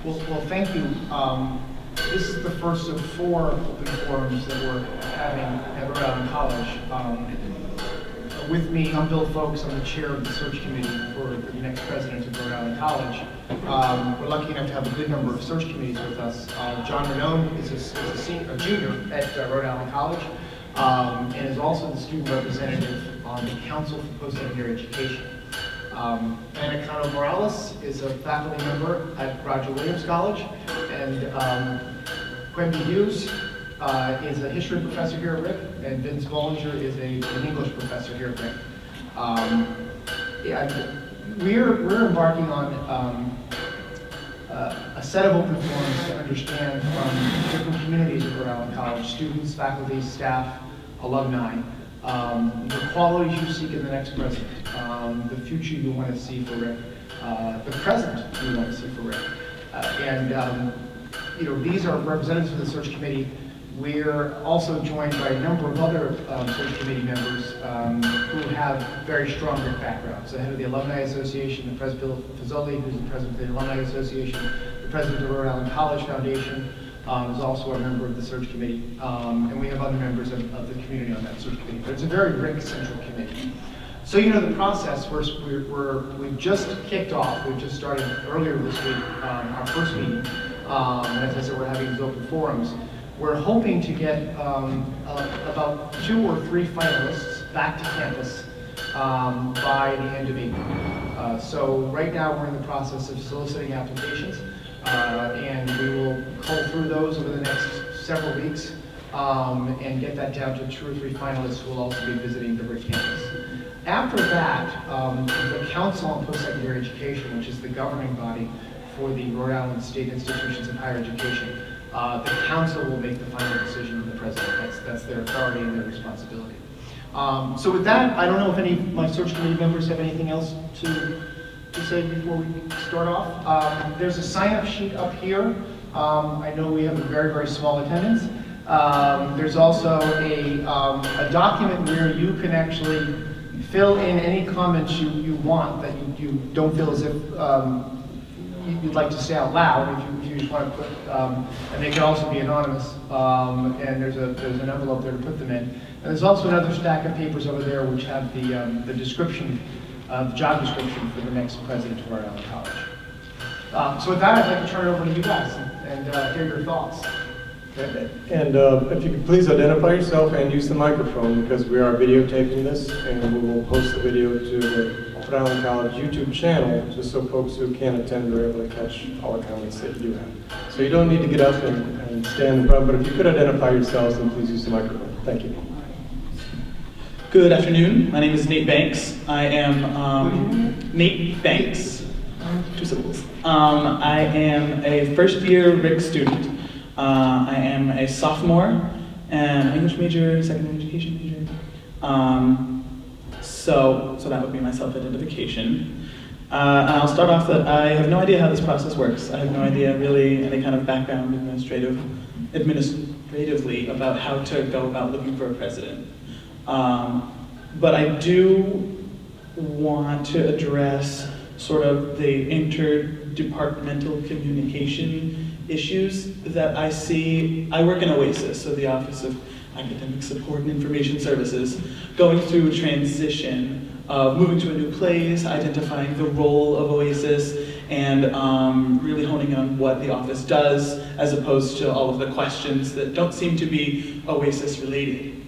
Well, thank you. This is the first of 4 open forums that we're having at Rhode Island College. With me, I'm Bill Folks. I'm the chair of the search committee for the next president of Rhode Island College. We're lucky enough to have a good number of search committees with us. John Renone is a junior at Rhode Island College and is also the student representative on the Council for Post-Secondary Education. Anna Cano Morales is a faculty member at Roger Williams College, and Quentin Hughes is a history professor here at RIC, and Vince Bollinger is an English professor here at RIC. We're embarking on a set of open forums to understand from different communities of Rhode Island College, students, faculty, staff, alumni, the qualities you seek in the next president, the future you want to see for RIC, the present you want to see for RIC. These are representatives of the search committee. We're also joined by a number of other search committee members who have very strong RIC backgrounds. The head of the Alumni Association, the President Bill Fazoli, who's the president of the Alumni Association, the president of the Rhode Island College Foundation, is also a member of the search committee, and we have other members of the community on that search committee. But it's a very RIC-central committee. So the process, we've just kicked off. We've just started earlier this week, our first meeting. And as I said, we're having these open forums. We're hoping to get about 2 or 3 finalists back to campus by the end of April. So right now we're in the process of soliciting applications, and we will cull through those over the next several weeks and get that down to 2 or 3 finalists who will also be visiting the RIC campus. After that, the Council on Post-Secondary Education, which is the governing body for the Rhode Island State Institutions of Higher Education, the council will make the final decision of the president. That's their authority and their responsibility. So with that, I don't know if any of my search committee members have anything else to say before we start off. There's a sign-up sheet up here. I know we have a very, very small attendance. There's also a document where you can actually fill in any comments you want that you don't feel as if you'd like to say out loud, if you just want to put, and they can also be anonymous, and there's an envelope there to put them in. And there's also another stack of papers over there which have the description, the job description for the next president of Rhode Island College. So with that, I'd like to turn it over to you guys and hear your thoughts. And if you could please identify yourself and use the microphone, because we are videotaping this, and we will post the video to the Rhode Island College YouTube channel, just so folks who can't attend are able to catch all the comments that you do have. So you don't need to get up and stand in front, but if you could identify yourselves, then please use the microphone. Thank you. Good afternoon. My name is Nate Banks. I am Nate Banks. 2 syllables. I am a first-year RIC student. I am a sophomore, and English major, secondary education major. So that would be my self-identification. And I'll start off that I have no idea how this process works. I have no idea really any kind of background administratively about how to go about looking for a president. But I do want to address sort of the interdepartmental communication issues that I see. I work in OASIS, so the Office of Academic Support and Information Services, going through a transition of moving to a new place, identifying the role of OASIS, and really honing on what the office does, as opposed to all of the questions that don't seem to be OASIS related.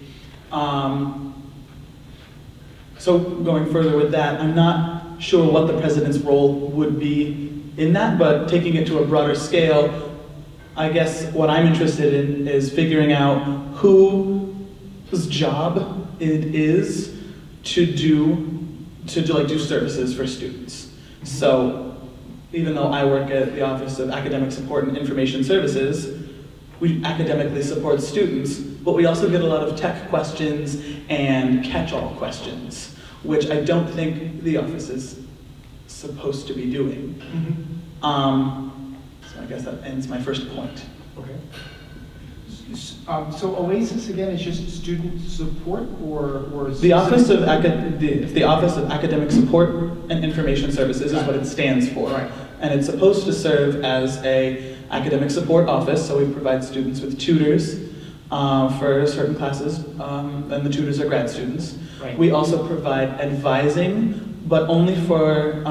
So going further with that, I'm not sure what the president's role would be in that, but taking it to a broader scale, I guess what I'm interested in is figuring out whose job it is to do services for students. So even though I work at the Office of Academic Support and Information Services, we academically support students, but we also get a lot of tech questions and catch-all questions, which I don't think the office is supposed to be doing. So I guess that ends my first point. Okay. So OASIS again is just student support, or the Office of Academic Support and Information Services is what it stands for. Right. and it's supposed to serve as a academic support office, so we provide students with tutors for certain classes, and the tutors are grad students. Right. We also provide advising, but only for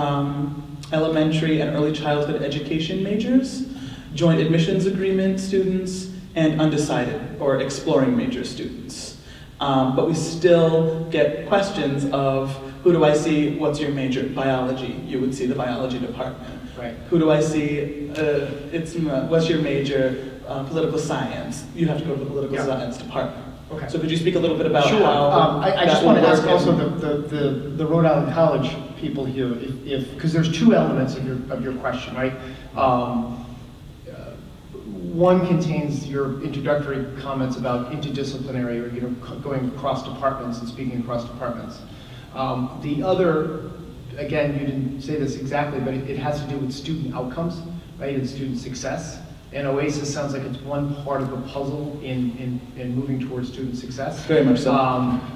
elementary and early childhood education majors, joint admissions agreement students, and undecided or exploring major students. But we still get questions of, who do I see, what's your major? Biology, you would see the biology department. Right. Who do I see, what's your major? Political science, you have to go to the political science department. Okay. So could you speak a little bit about Sure. how I just want to ask also the Rhode Island College people here, if because there's two elements of your question, right? One contains your introductory comments about interdisciplinary, or going across departments and speaking across departments. The other, again, you didn't say this exactly, but it has to do with student outcomes, right, and student success. And OASIS sounds like it's one part of the puzzle in moving towards student success. Very much so.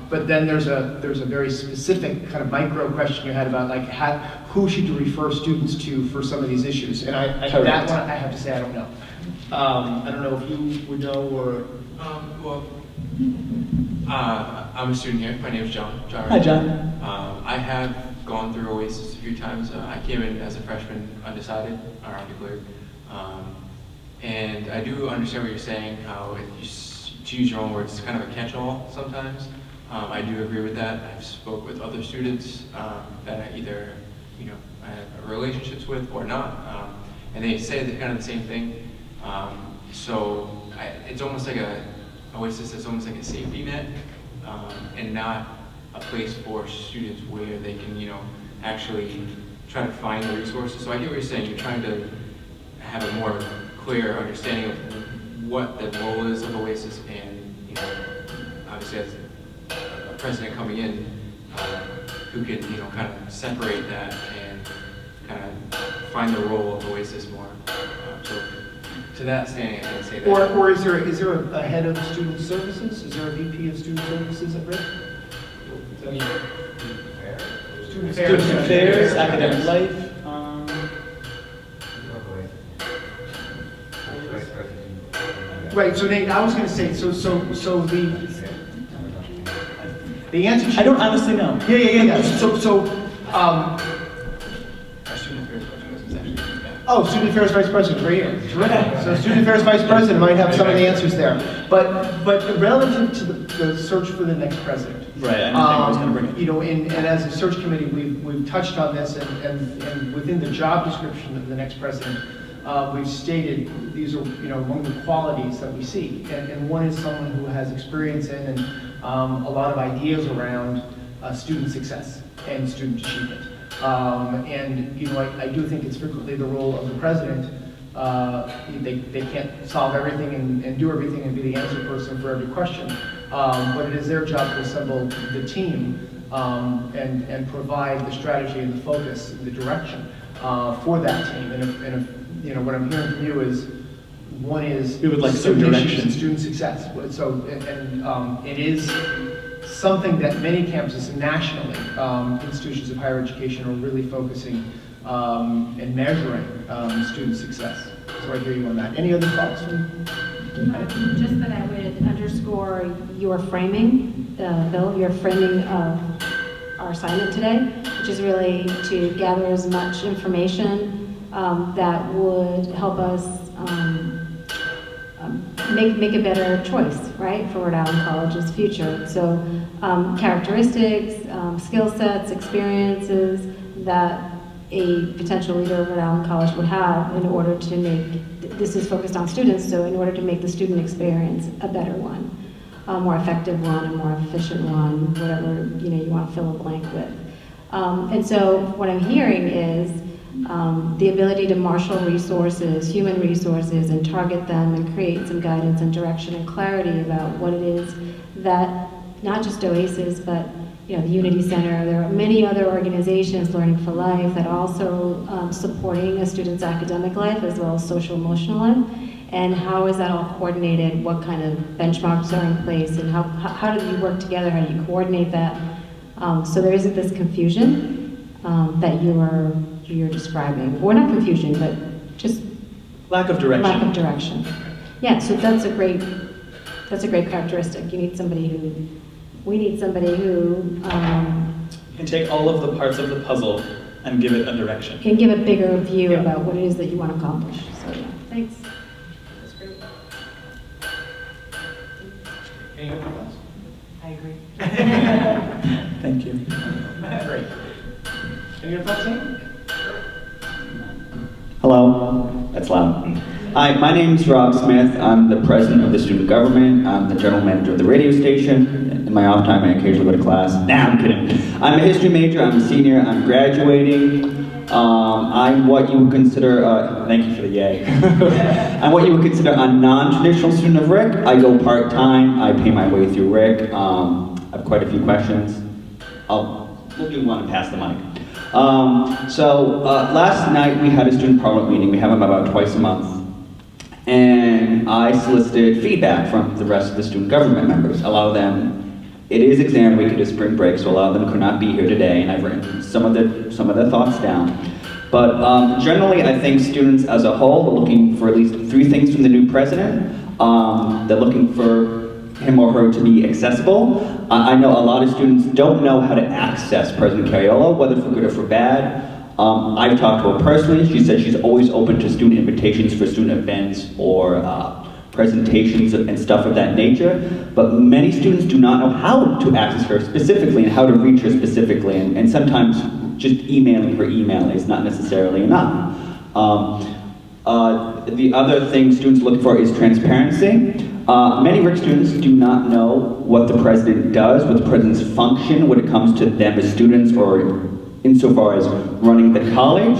But then there's a very specific kind of micro question you had about like who should you refer students to for some of these issues. And that one I have to say I don't know. I don't know if you would know or. I'm a student here. My name is John. Hi, John. I have gone through OASIS a few times. I came in as a freshman undecided, or undeclared. And I do understand what you're saying, how, to use your own words, it's kind of a catch-all sometimes. I do agree with that. I've spoke with other students that I either, I have relationships with or not, and they say kind of the same thing. It's almost like OASIS is almost like a safety net, and not a place for students where they can, actually try to find the resources. So I get what you're saying. You're trying to have a more clear understanding of what the role is of OASIS, and obviously as a president coming in who can kind of separate that and kind of find the role of OASIS more. So to that standing, I can say that. Or is there a head of student services? Is there a VP of student services at RIC? Student affairs, academic life. Right. So Nate, I was going to say, so the answer. I don't honestly know. Yeah. Student affairs vice president, right here. Terrific. So student affairs vice president might have some of the answers there. But relative to the search for the next president. Right. I was going to bring it. And as a search committee, we've touched on this, and within the job description of the next president, we've stated these are among the qualities that we see, and one is someone who has experience in and a lot of ideas around student success and student achievement. I do think it's frequently the role of the president. They can't solve everything and do everything and be the answer person for every question, but it is their job to assemble the team and provide the strategy and the focus and the direction for that team. And if what I'm hearing from you is, one is we would like some student direction issues and student success. So it is something that many campuses nationally, institutions of higher education, are really focusing and measuring student success. So I hear you on that. Any other thoughts? Just that I would underscore your framing, Bill, your framing of our assignment today, which is really to gather as much information that would help us make a better choice, right, for Rhode Island College's future. So characteristics, skill sets, experiences that a potential leader of Rhode Island College would have in order to make, this is focused on students, so in order to make the student experience a better one, a more effective one, a more efficient one, whatever you want to fill a blank with. And so what I'm hearing is the ability to marshal resources, human resources, and target them and create some guidance and direction and clarity about what it is that not just OASIS, but the Unity Center, there are many other organizations, Learning for Life, that are also supporting a student's academic life as well as social emotional life. And how is that all coordinated? What kind of benchmarks are in place? And how do you work together? How do you coordinate that? So there isn't this confusion that you are you're describing, or not confusion, but just Lack of direction. lack of direction. Yeah, so that's a great characteristic. You need somebody who, we need somebody who Can take all of the parts of the puzzle and give it a direction. can give a bigger view Yeah. about what it is that you want to accomplish. So yeah, thanks. That's great. Any other thoughts? I agree. Thank you. Great. Any other thoughts, Ian? Hello, that's loud. Hi, my name's Rob Smith. I'm the president of the student government. I'm the general manager of the radio station. In my off time, I occasionally go to class. Nah, I'm kidding. I'm a history major. I'm a senior. I'm graduating. I'm what you would consider, thank you for the yay. I'm what you would consider a non-traditional student of RIC. I go part-time. I pay my way through RIC. I have quite a few questions. We'll do one and pass the mic. Last night we had a student parliament meeting. We have them about twice a month. And I solicited feedback from the rest of the student government members. A lot of them, it is exam week, it is spring break, so a lot of them could not be here today, and I've written some of their thoughts down. But generally, I think students as a whole are looking for at least 3 things from the new president. They're looking for him or her to be accessible. I know a lot of students don't know how to access President Cariolo, whether for good or for bad. I've talked to her personally. She said she's always open to student invitations for student events or presentations and stuff of that nature. But many students do not know how to access her specifically and how to reach her specifically. And sometimes just emailing her email is not necessarily enough. The other thing students look for is transparency. Many RIC students do not know what the president does, what the president's function when it comes to them as students or insofar as running the college,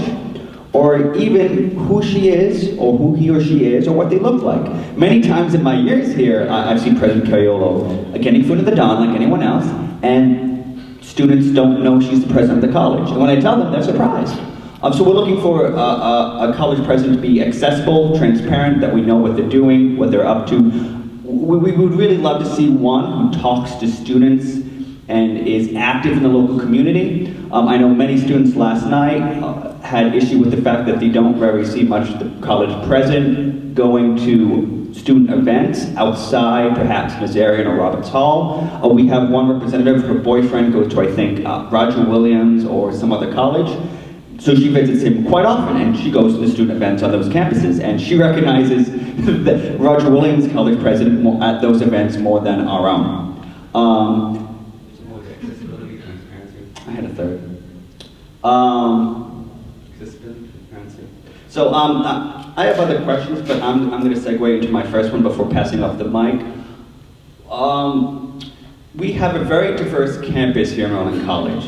or even who she is, or who he or she is, or what they look like. Many times in my years here, I've seen President Cariolo getting food at the Dawn like anyone else, and students don't know she's the president of the college. And when I tell them, they're surprised. So we're looking for a college president to be accessible, transparent, that we know what they're doing, what they're up to. We would really love to see one who talks to students and is active in the local community. I know many students last night had issue with the fact that they don't really see much of the college president going to student events outside, perhaps Nazarian or Roberts Hall. We have one representative, her boyfriend goes to, I think, Roger Williams or some other college. So she visits him quite often, and she goes to the student events on those campuses, and she recognizes that Roger Williams, college president, at those events more than our own. I had a third. So I have other questions, but I'm going to segue into my first one before passing off the mic. We have a very diverse campus here in Maryland College.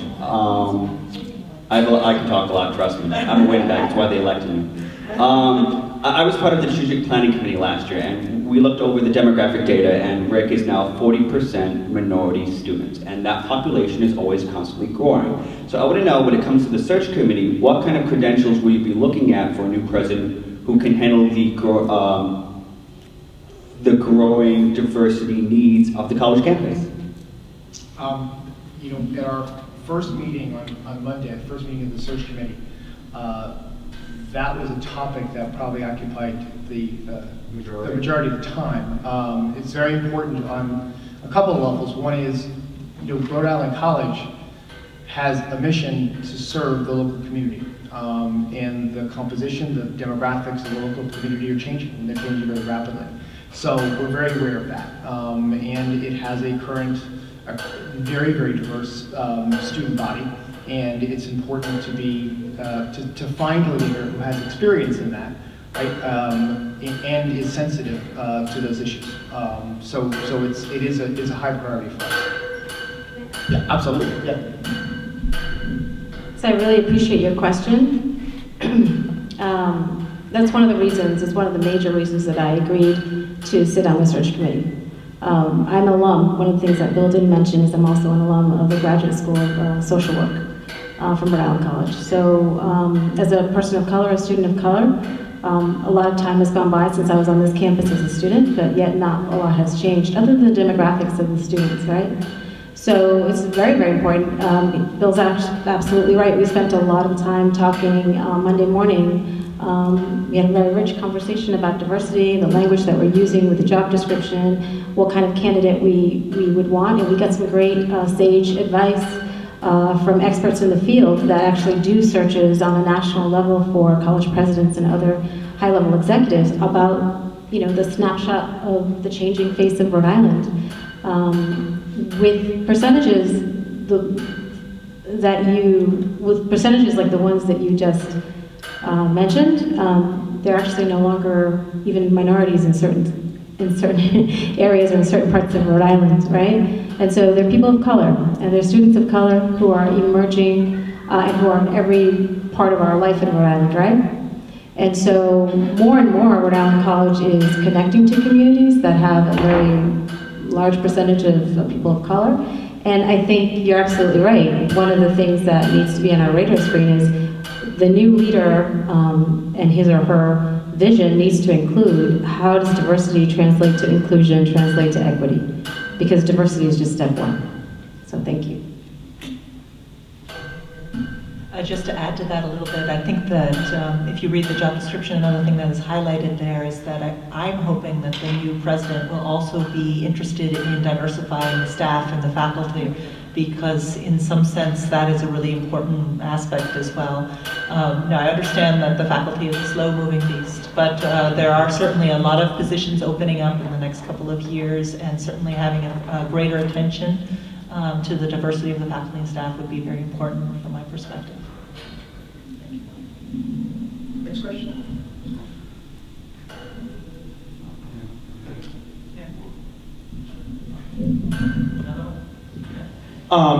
I can talk a lot, trust me. I'm a win back, that's why they elected me. I was part of the strategic planning committee last year, and we looked over the demographic data, and RIC is now 40% minority students, and that population is always constantly growing. So I want to know, when it comes to the search committee, what kind of credentials will you be looking at for a new president who can handle the growing diversity needs of the college campus? You know, at our first meeting on Monday, the first meeting of the search committee, that was a topic that probably occupied the majority of the time. It's very important on a couple of levels. One is, you know, Rhode Island College has a mission to serve the local community. And the composition, the demographics of the local community are changing, and they're changing very rapidly. So we're very aware of that. And it has a very, very diverse student body. And it's important to be to find a leader who has experience in that, right, and is sensitive to those issues. So it is a high priority for us. Yeah, absolutely. Yeah. So I really appreciate your question. That's one of the reasons. It's one of the major reasons that I agreed to sit on the search committee. I'm an alum. One of the things that Bill didn't mention is I'm also an alum of the Graduate School of Social Work from Rhode Island College. So as a person of color, a student of color, a lot of time has gone by since I was on this campus as a student, but yet not a lot has changed, other than the demographics of the students, right? So it's very, very important. Bill's absolutely right. We spent a lot of time talking Monday morning. We had a very rich conversation about diversity, the language that we're using with the job description, what kind of candidate we would want, and we got some great sage advice from experts in the field that actually do searches on a national level for college presidents and other high-level executives about, you know, the snapshot of the changing face of Rhode Island. With percentages with percentages like the ones that you just mentioned, they're actually no longer even minorities in certain areas or in certain parts of Rhode Island, right? And so they're people of color, and they're students of color who are emerging and who are in every part of our life in Rhode Island, right? And so more and more Rhode Island College is connecting to communities that have a very large percentage of people of color. And I think you're absolutely right. One of the things that needs to be on our radar screen is the new leader and his or her vision needs to include how does diversity translate to inclusion, translate to equity? Because diversity is just step one. So thank you. Just to add to that a little bit, I think that if you read the job description, another thing that is highlighted there is that I'm hoping that the new president will also be interested in diversifying the staff and the faculty, because in some sense that is a really important aspect as well. Now I understand that the faculty is a slow-moving beast, but there are certainly a lot of positions opening up in the next couple of years, and certainly having a greater attention to the diversity of the faculty and staff would be very important from my perspective. Next question.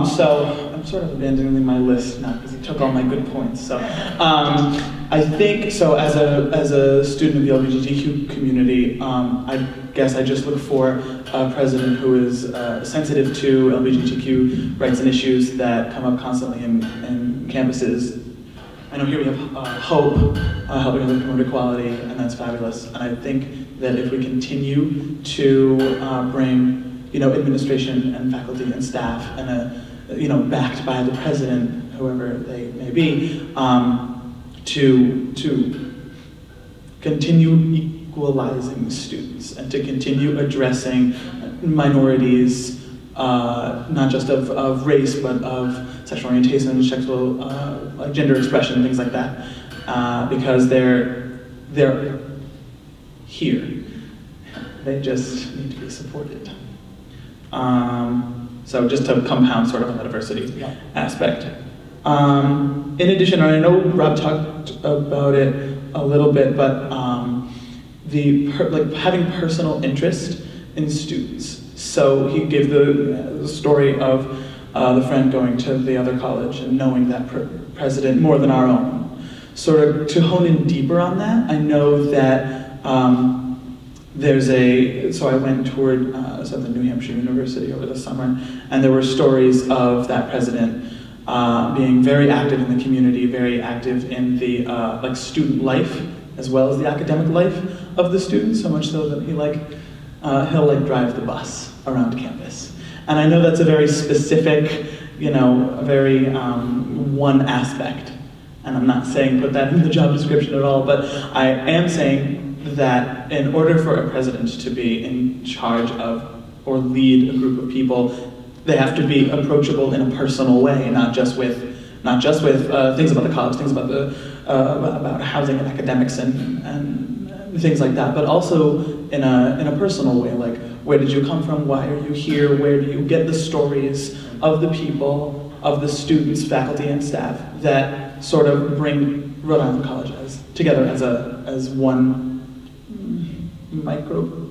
So I'm sort of abandoning my list now because he took all my good points. So I think, so as a student of the LGBTQ community, I guess I just look for a president who is sensitive to LGBTQ rights and issues that come up constantly in campuses. I know here we have Hope helping us promote equality, and that's fabulous. And I think that if we continue to bring, administration and faculty and staff, and backed by the president, whoever they may be, to continue equalizing students and to continue addressing minorities, not just of race, but of sexual orientation, sexual gender expression, things like that, because they're here. They just need to be supported. So just to compound sort of on the diversity aspect. In addition, and I know Rob talked about it a little bit, but having personal interest in students. So he gave the story of the friend going to the other college and knowing that president more than our own. Sort of to hone in deeper on that, I know that so I went and toured the New Hampshire University over the summer, and there were stories of that president being very active in the community, very active in the student life, as well as the academic life of the students, so much so that he'll drive the bus around campus. And I know that's a very specific, a very one aspect. And I'm not saying put that in the job description at all, but I am saying that in order for a president to be in charge of or lead a group of people, they have to be approachable in a personal way, not just with things about the college, things about about housing and academics and things like that, but also in a personal way, like where did you come from, why are you here, where do you get the stories of the people, of the students, faculty, and staff that sort of bring Rhode Island College together as one micro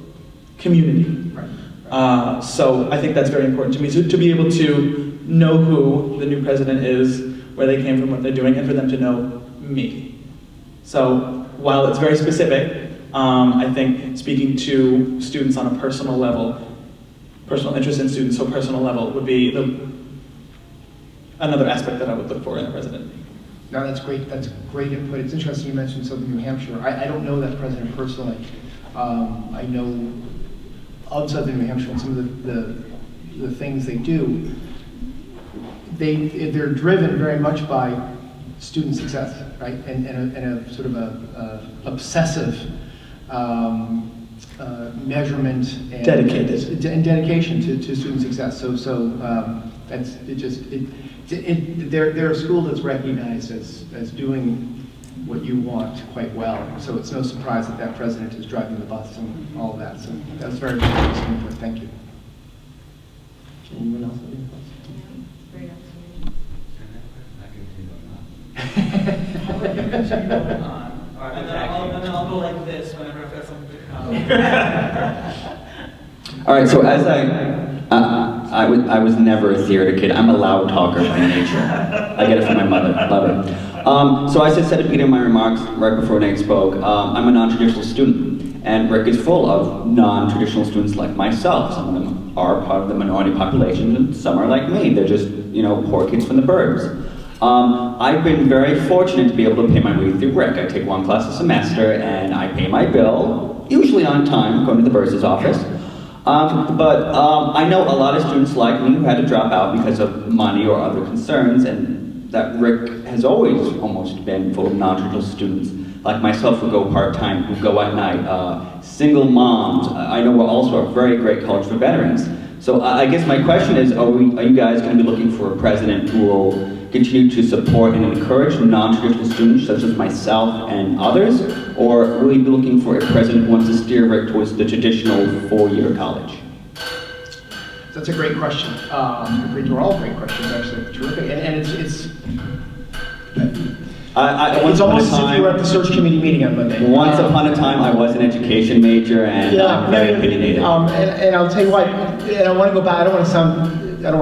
community. Right. So I think that's very important to me, to be able to know who the new president is, where they came from, what they're doing, and for them to know me. So while it's very specific, I think speaking to students on a personal level, personal interest in students, so personal level would be another aspect that I would look for in a president. No, that's great. That's great input. It's interesting you mentioned Southern New Hampshire. I don't know that president personally. I know of Southern New Hampshire and some of the the things they do, they're driven very much by student success, right? And a sort of a obsessive measurement and dedication to student success. So that's they're a school that's recognized as doing what you want quite well. So it's no surprise that that president is driving the bus and all of that. So that's very interesting input. Thank you. Anyone else have any questions? And then I'll go like this whenever I've got something to comment. All right, so as I was never a theater kid. I'm a loud talker by nature. I get it from my mother. Love it. So as I said at the beginning of my remarks, right before Nate spoke, I'm a non-traditional student, and RIC is full of non-traditional students like myself. Some of them are part of the minority population, and some are like me. They're just, you know, poor kids from the burbs. I've been very fortunate to be able to pay my way through RIC. I take one class a semester, and I pay my bill, usually on time, going to the bursar's office. But I know a lot of students like me who had to drop out because of money or other concerns, and that RIC has always almost been full of non-traditional students like myself who go part-time, who go at night, single moms. I know we're also a very great college for veterans. So I guess my question is, are you guys going to be looking for a president who will continue to support and encourage non-traditional students such as myself and others, or will you be looking for a president who wants to steer RIC towards the traditional four-year college? That's a great question. They're all great questions, actually. Terrific. And it's almost as if you were at the search committee meeting on Monday. Once upon a time, I was an education major, and I'm very opinionated. And I'll tell you what, and I want to go back, I don't want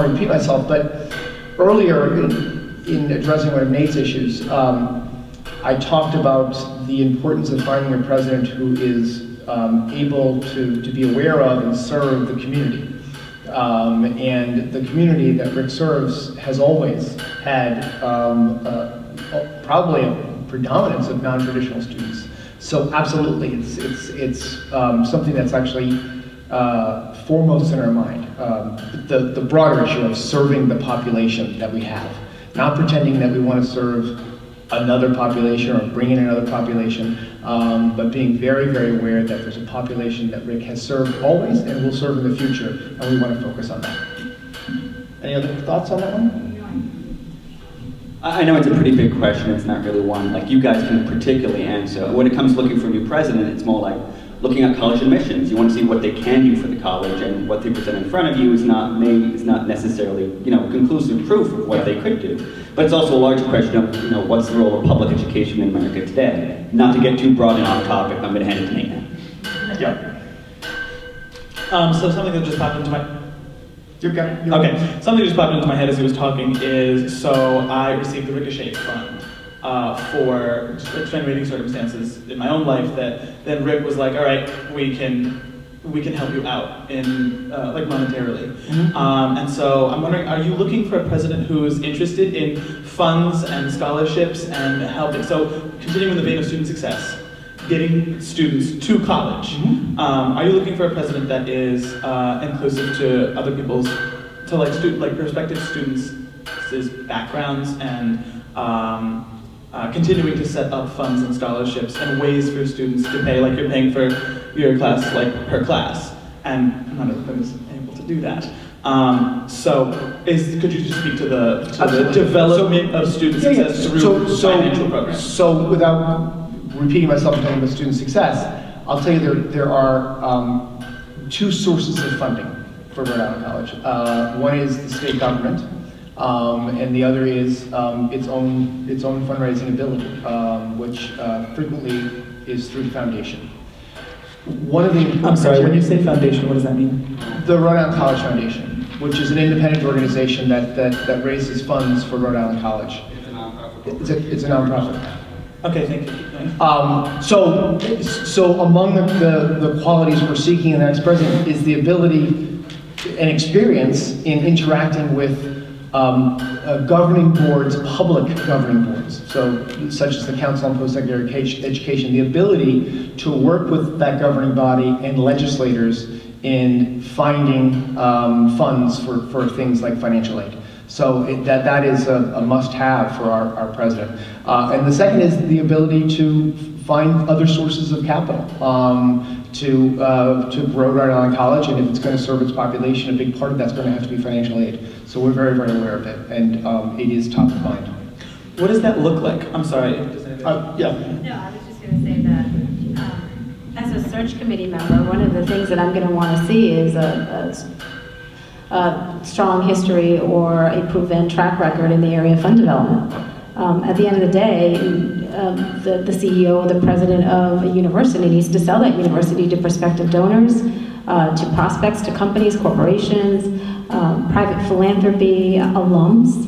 to repeat myself, but earlier in addressing one of Nate's issues, I talked about the importance of finding a president who is able to be aware of and serve the community. And the community that RIC serves has always had probably a predominance of non-traditional students. So absolutely, it's something that's actually foremost in our mind. The broader issue of serving the population that we have. Not pretending that we want to serve another population or bring in another population, but being very, very aware that there's a population that RIC has served always and will serve in the future, and we want to focus on that. Any other thoughts on that one? I know it's a pretty big question. It's not really one like you guys can particularly answer. When it comes to looking for a new president, it's more like looking at college admissions. You want to see what they can do for the college, and what they present in front of you is not necessarily, you know, conclusive proof of what they could do. But it's also a larger question of, you know, what's the role of public education in America today? Not to get too broad and off topic, I'm going to hand it to Nate now. Yeah. So something that just popped into my Okay. Something just popped into my head as he was talking is, so I received the Ricochet Fund for extenuating circumstances in my own life that then RIC was like, all right, we can help you out in like monetarily. Mm-hmm. And so I'm wondering, are you looking for a president who is interested in funds and scholarships and helping? So continuing in the vein of student success, getting students to college. Mm-hmm. Are you looking for a president that is inclusive to other people's, to like prospective students' backgrounds and continuing to set up funds and scholarships and ways for students to pay, like you're paying for your class, like per class, and not everybody's able to do that. Could you just speak to the development of student success through financial programs? So without repeating myself in talking about student success, I'll tell you there are two sources of funding for Rhode Island College. One is the state government, and the other is its own fundraising ability, which frequently is through the foundation. One of the I'm sorry, when you say foundation, what does that mean? The Rhode Island College Foundation, which is an independent organization that raises funds for Rhode Island College. It's a nonprofit. It's a nonprofit. Okay, thank you. So among the qualities we're seeking in the next president is the ability and experience in interacting with governing boards, public governing boards, such as the Council on Post-Secondary Education, the ability to work with that governing body and legislators in finding funds for things like financial aid. So that is a must-have for our president. And the second is the ability to find other sources of capital to grow Rhode Island College, and if it's going to serve its population, a big part of that's going to have to be financial aid. So we're very, very aware of it, and it is top of mind. What does that look like? I'm sorry. Yeah. No, I was just going to say that as a search committee member, one of the things that I'm going to want to see is a strong history or a proven track record in the area of fund development. At the end of the day, the CEO or the president of a university needs to sell that university to prospective donors, to prospects, to companies, corporations, private philanthropy, alums.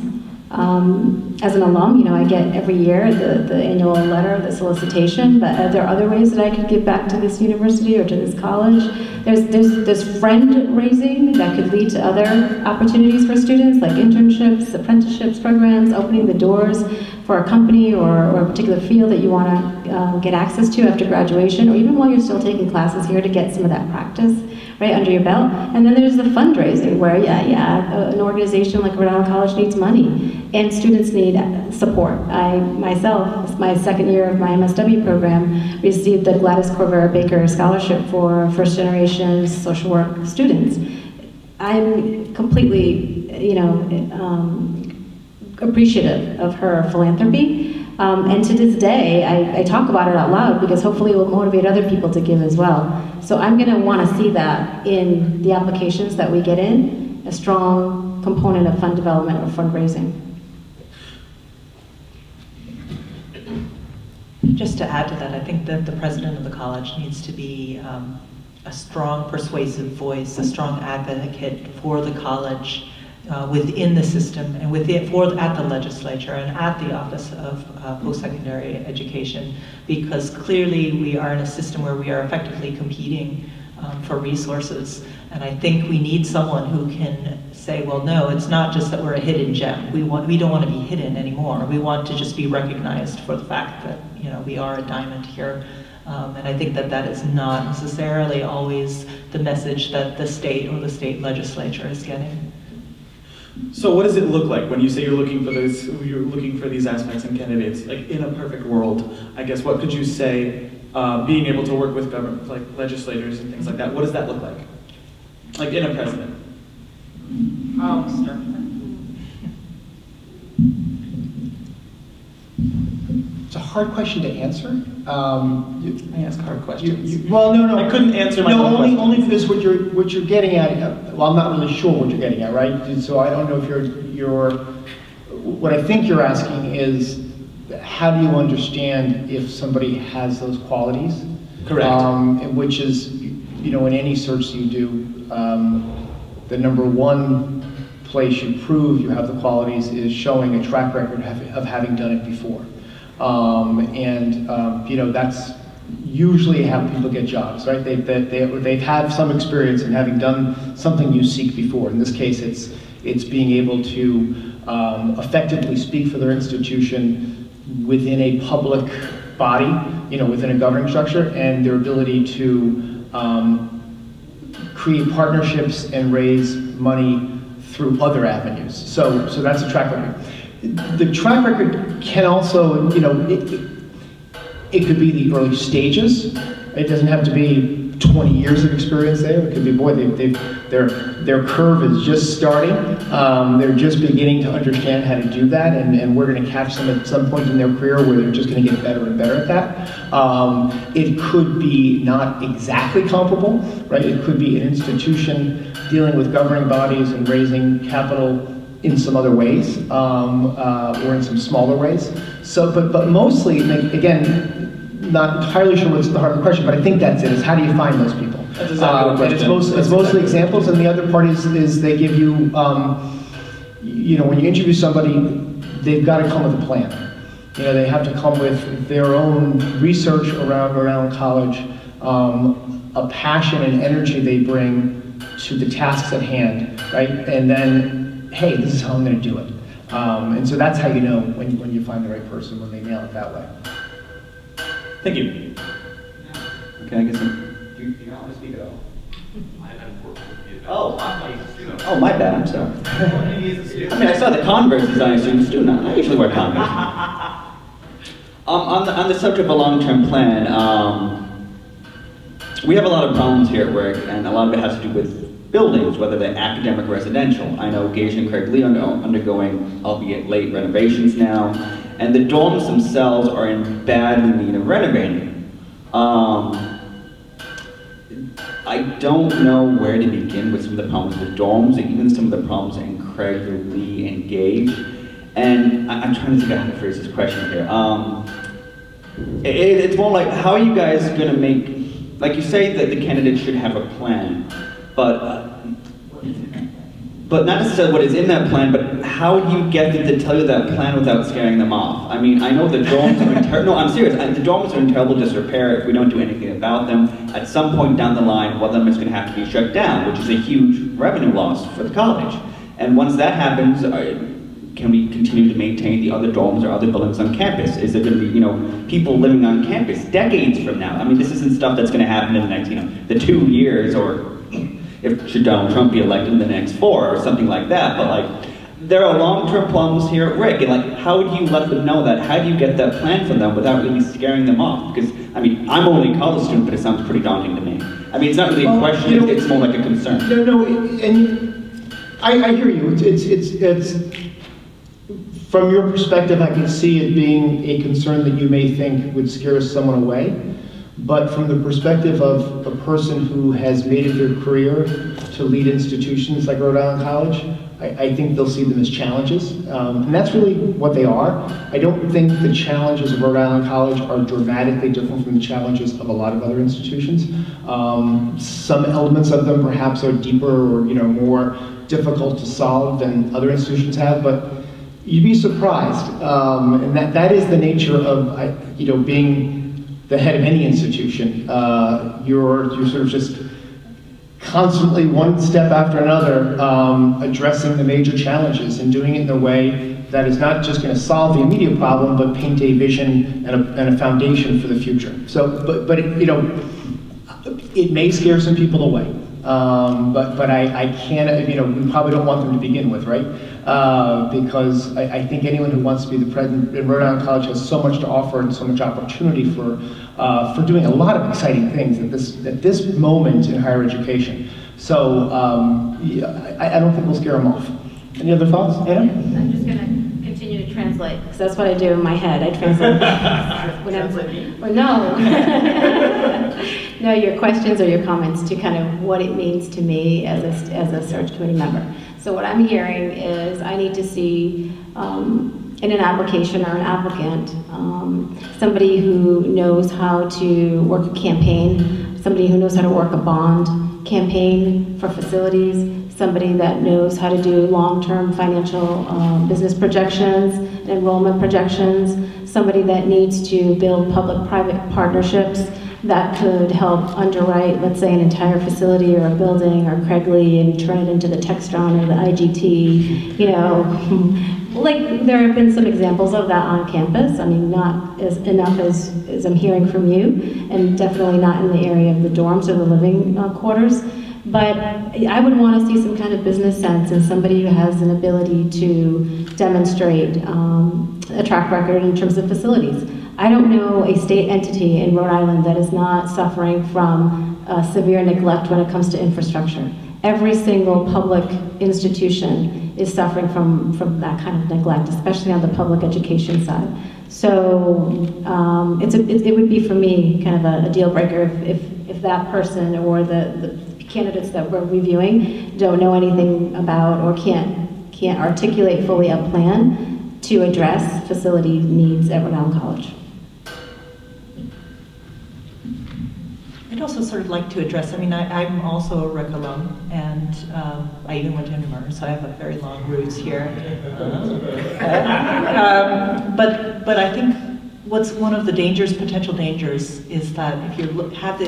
As an alum, I get every year the annual letter, the solicitation, but are there other ways that I could give back to this university or to this college? There's friend raising that could lead to other opportunities for students, like internships, apprenticeships, programs, opening the doors for a company or a particular field that you want to get access to after graduation, or even while you're still taking classes here to get some of that practice right under your belt. And then there's the fundraising where, an organization like Rhode Island College needs money and students need support. I myself, this is my second year of my MSW program, received the Gladys Corvera Baker Scholarship for first generation social work students. I'm completely, appreciative of her philanthropy. And to this day, I talk about it out loud because hopefully it will motivate other people to give as well. So I'm going to want to see that in the applications that we get in, a strong component of fund development or fundraising. Just to add to that, I think that the president of the college needs to be a strong persuasive voice, a strong advocate for the college within the system and at the legislature and at the Office of Post-Secondary Education, because clearly we are in a system where we are effectively competing for resources. And I think we need someone who can say, well, no, it's not just that we're a hidden gem. We don't want to be hidden anymore. We want to just be recognized for the fact that we are a diamond here. And I think that is not necessarily always the message that the state or the state legislature is getting. So what does it look like when you say you're looking for these aspects in candidates? Like in a perfect world, I guess, what could you say, being able to work with government, like legislators and things like that, what does that look like? Like in a president? It's a hard question to answer. I ask hard questions. Well, no. I couldn't answer my own question. Only because what you're getting at. Well, I'm not really sure what you're getting at, right? So I don't know if you're. What I think you're asking is, how do you understand if somebody has those qualities? Correct. Which is, in any search you do, the number one place you prove you have the qualities is showing a track record of having done it before. That's usually how people get jobs, right? They've had some experience in having done something you seek before. In this case, it's being able to effectively speak for their institution within a public body, within a governing structure, and their ability to create partnerships and raise money through other avenues. So that's a track record. The track record can also, it could be the early stages. It doesn't have to be 20 years of experience there. It could be, boy, their curve is just starting. They're just beginning to understand how to do that, and we're going to catch them at some point in their career where they're just going to get better and better at that. It could be not exactly comparable, right? It could be an institution dealing with governing bodies and raising capital in some other ways, or in some smaller ways. So, but mostly, again, not entirely sure what's the heart of the question, but I think that's it, is how do you find those people? That's exactly the question. It's mostly examples, and the other part is they give you, when you interview somebody, they've got to come with a plan. They have to come with their own research around Rhode Island College, a passion and energy they bring to the tasks at hand, right? And then, hey, this is how I'm going to do it. And so that's how you know when you find the right person, when they nail it that way. Thank you. Okay, I guess do you not want to speak at all? Oh, my bad, I'm sorry. I mean, I saw the Converse design students do not. I usually wear Converse. On the subject of a long-term plan, we have a lot of problems here at RIC, and a lot of it has to do with buildings, whether they're academic or residential. I know Gage and Craig Lee are undergoing, albeit late, renovations now, and the dorms themselves are in badly need of renovating. I don't know where to begin with some of the problems with dorms, or even some of the problems in Craig Lee and Gage. And I'm trying to think of how to phrase this question here. It's more like, how are you guys going to make, like you say that the candidates should have a plan, but not necessarily what is in that plan, but how do you get them to tell you that plan without scaring them off? I mean, I know the dorms are in no, I'm serious. The dorms are in terrible disrepair if we don't do anything about them. At some point down the line, one of them is going to have to be shut down, which is a huge revenue loss for the college. And once that happens, can we continue to maintain the other dorms or other buildings on campus? Is there going to be, people living on campus decades from now? I mean, this isn't stuff that's going to happen in the next, the 2 years, or should Donald Trump be elected in the next 4 or something like that. But like, there are long-term problems here at RIC, and like, how do you let them know that? How do you get that plan from them without really scaring them off? Because, I mean, I'm only a college student, but it sounds pretty daunting to me. I mean, it's not really a question, it's more like a concern. No, and I hear you. It's from your perspective, I can see it being a concern that you may think would scare someone away. But from the perspective of a person who has made it their career to lead institutions like Rhode Island College, I think they'll see them as challenges. And that's really what they are. I don't think the challenges of Rhode Island College are dramatically different from the challenges of a lot of other institutions. Some elements of them perhaps are deeper or more difficult to solve than other institutions have, but you'd be surprised. And that is the nature of being the head of any institution. You're sort of just constantly, one step after another, addressing the major challenges and doing it in a way that is not just going to solve the immediate problem, but paint a vision and a foundation for the future. So, but it may scare some people away. But I can't, we probably don't want them to begin with, right? Because I think anyone who wants to be the president in Rhode Island College has so much to offer and so much opportunity for doing a lot of exciting things at this moment in higher education. So I don't think we'll scare them off. Any other thoughts, Anna? I'm just going to continue to translate, because that's what I do in my head. I translate. No, your questions or your comments to kind of what it means to me as a search committee member. So what I'm hearing is I need to see in an application or an applicant somebody who knows how to work a campaign, somebody who knows how to work a bond campaign for facilities, somebody that knows how to do long-term financial business projections, enrollment projections, somebody that needs to build public-private partnerships that could help underwrite, let's say, an entire facility or a building or Craig Lee and turn it into the Textron or the IGT, like there have been some examples of that on campus. I mean, not enough as I'm hearing from you, and definitely not in the area of the dorms or the living quarters. But I would want to see some kind of business sense and somebody who has an ability to demonstrate a track record in terms of facilities. I don't know a state entity in Rhode Island that is not suffering from severe neglect when it comes to infrastructure. Every single public institution is suffering from that kind of neglect, especially on the public education side. So it would be for me kind of a deal breaker if that person or the candidates that we're reviewing don't know anything about or can't articulate fully a plan to address facility needs at Rhode Island College. I'd also sort of like to address, I mean, I'm also a RIC alum, and I even went to Inver, so I have a very long roots here. But I think what's one of the potential dangers, is that if you have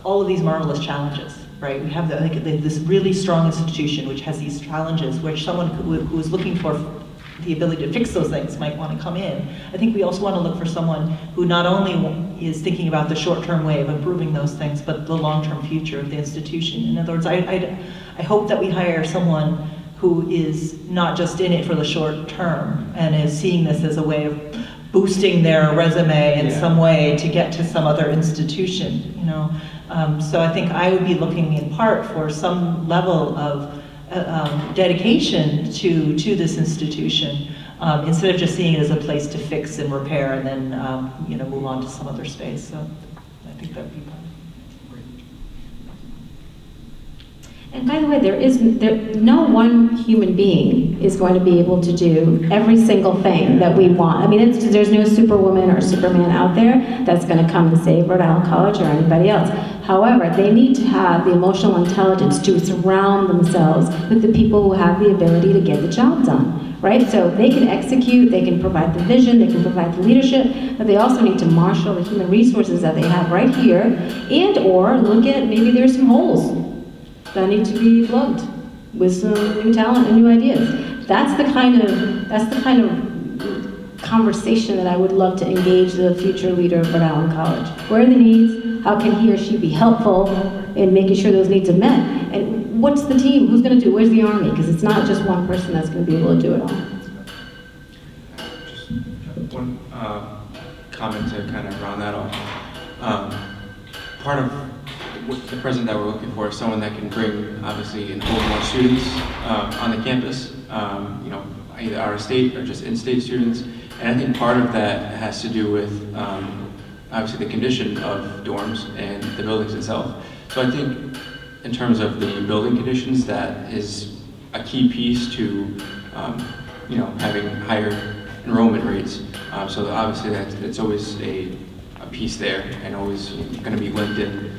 all of these marvelous challenges, right? We have this really strong institution which has these challenges, which someone who is looking for the ability to fix those things might want to come in. I think we also want to look for someone who not only is thinking about the short-term way of improving those things, but the long-term future of the institution. In other words, I hope that we hire someone who is not just in it for the short term and is seeing this as a way of boosting their resume in some way to get to some other institution, you know. So I think I would be looking in part for some level of dedication to this institution, instead of just seeing it as a place to fix and repair and then you know, move on to some other space. So I think that would be fun. And by the way, no one human being is going to be able to do every single thing that we want. I mean, there's no Superwoman or Superman out there that's going to come and save Rhode Island College or anybody else. However, they need to have the emotional intelligence to surround themselves with the people who have the ability to get the job done, right? So they can execute, they can provide the vision, they can provide the leadership, but they also need to marshal the human resources that they have right here, and or look at maybe there's some holes that need to be plugged with some new talent and new ideas. That's the kind of conversation that I would love to engage the future leader of Rhode Island College. Where are the needs? How can he or she be helpful in making sure those needs are met? And what's the team? Who's going to do it? Where's the Army? Because it's not just one person that's going to be able to do it all. Just one comment to kind of round that off. Part of what the president that we're looking for is someone that can bring, obviously, and hold more students on the campus, you know, either out of state or just in-state students. And I think part of that has to do with, obviously, the condition of dorms and the buildings itself. So I think in terms of the building conditions, that is a key piece to, you know, having higher enrollment rates. So obviously it's always a piece there and always going to be linked in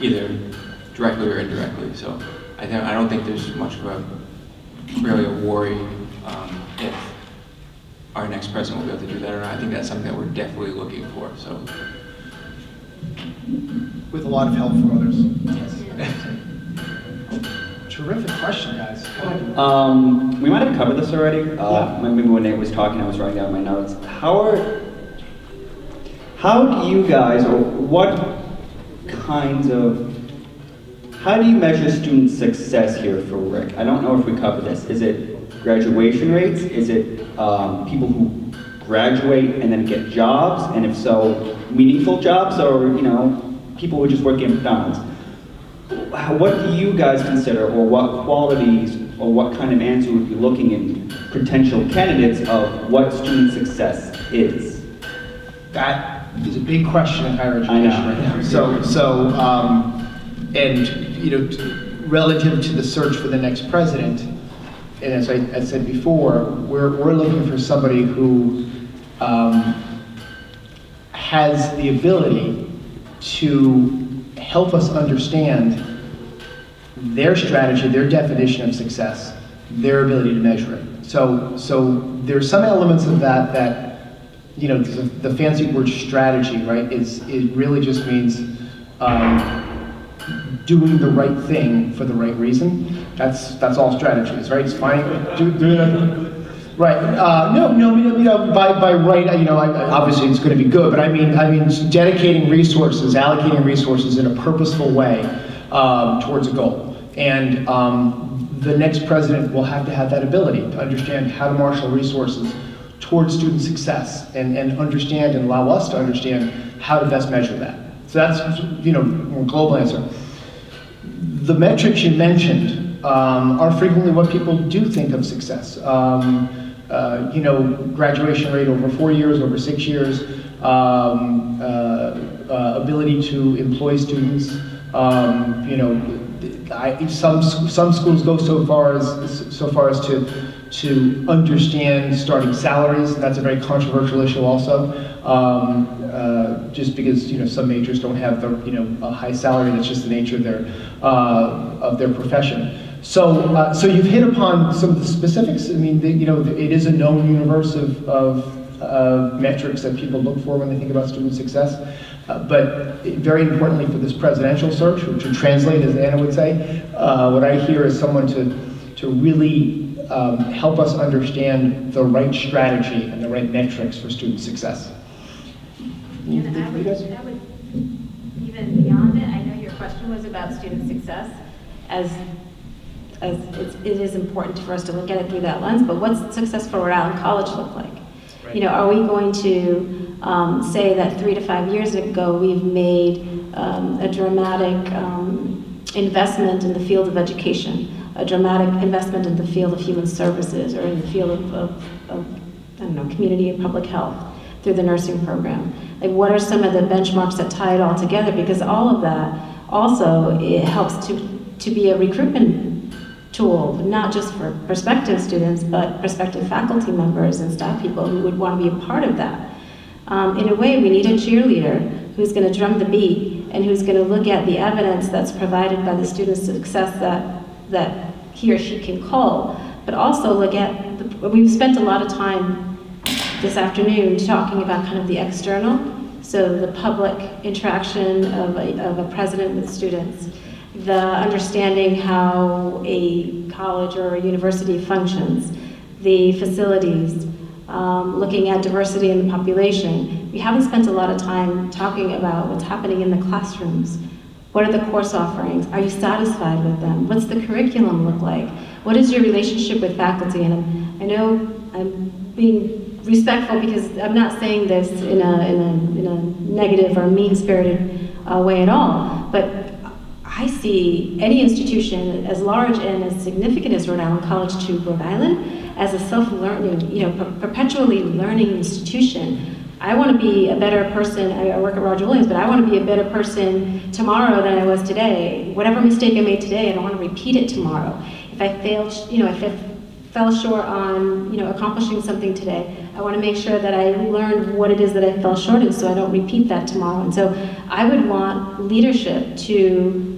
either directly or indirectly. So I don't think there's much of really a worry if our next president will be able to do that or not. I think that's something that we're definitely looking for. So with a lot of help from others. Yes. Terrific question, guys. We might have covered this already. Maybe when Nate was talking, I was writing down my notes. How do you guys, or what kinds of, how do you measure student success here for RIC? I don't know if we covered this. Is it graduation rates? Is it people who graduate and then get jobs? And if so, meaningful jobs, or, you know, people who just work at McDonald's? What do you guys consider, or what qualities, or what kind of answer would be looking in potential candidates of what student success is? That is a big question in higher education right now. And you know, relative to the search for the next president, and as I said before, we're looking for somebody who has the ability to help us understand their strategy, their definition of success, their ability to measure it. So there's some elements of that you know, the fancy word strategy, right? It really just means doing the right thing for the right reason. That's all strategy is, right? It's finding right. By right, you know, obviously it's going to be good, but I mean, dedicating resources, allocating resources in a purposeful way towards a goal. And the next president will have to have that ability to understand how to marshal resources towards student success and understand and allow us to understand how to best measure that. So that's, you know, a more global answer. The metrics you mentioned are frequently what people do think of success. You know, graduation rate over 4 years, over 6 years, ability to employ students. You know, some schools go so far as to understand starting salaries. That's a very controversial issue also, just because, you know, some majors don't have the, you know, a high salary. That's just the nature of their profession. So you've hit upon some of the specifics. I mean, you know, it is a known universe of metrics that people look for when they think about student success. But very importantly for this presidential search, to translate, as Anna would say, what I hear is someone to really help us understand the right strategy and the right metrics for student success. And I would even beyond it, I know your question was about student success, as it is important for us to look at it through that lens, but what's success for Rhode Island College look like? Right. You know, are we going to say that 3 to 5 years ago we've made a dramatic investment in the field of education, a dramatic investment in the field of human services, or in the field of I don't know, community and public health through the nursing program? Like, what are some of the benchmarks that tie it all together? Because all of that also, it helps to be a recruitment tool, not just for prospective students, but prospective faculty members and staff people who would want to be a part of that. In a way, we need a cheerleader who's going to drum the beat and who's going to look at the evidence that's provided by the student's success that he or she can call, but also look at, we've spent a lot of time this afternoon talking about kind of the external, so the public interaction of a president with students, the understanding how a college or a university functions, the facilities, looking at diversity in the population. We haven't spent a lot of time talking about what's happening in the classrooms. What are the course offerings? Are you satisfied with them? What's the curriculum look like? What is your relationship with faculty? And I know I'm being respectful because I'm not saying this in a negative or mean-spirited way at all, but I see any institution as large and as significant as Rhode Island College to Rhode Island as a self-learning, you know, perpetually learning institution. I want to be a better person. I work at Roger Williams, but I want to be a better person tomorrow than I was today. Whatever mistake I made today, I don't want to repeat it tomorrow. If I failed, you know, if I fell short on, you know, accomplishing something today, I want to make sure that I learned what it is that I fell short in so I don't repeat that tomorrow. And so I would want leadership to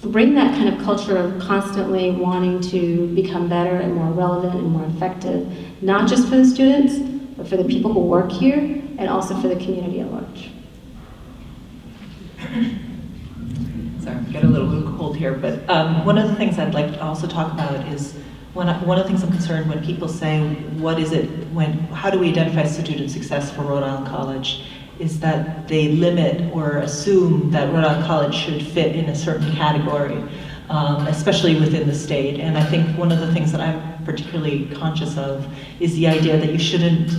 bring that kind of culture of constantly wanting to become better and more relevant and more effective, not just for the students, but for the people who work here and also for the community at large. Sorry, I got a little cold here, but one of the things I'd like to also talk about is one of the things I'm concerned when people say, what is it, how do we identify student success for Rhode Island College, is that they limit or assume that Rhode Island College should fit in a certain category, especially within the state. And I think one of the things that I'm particularly conscious of is the idea that you shouldn't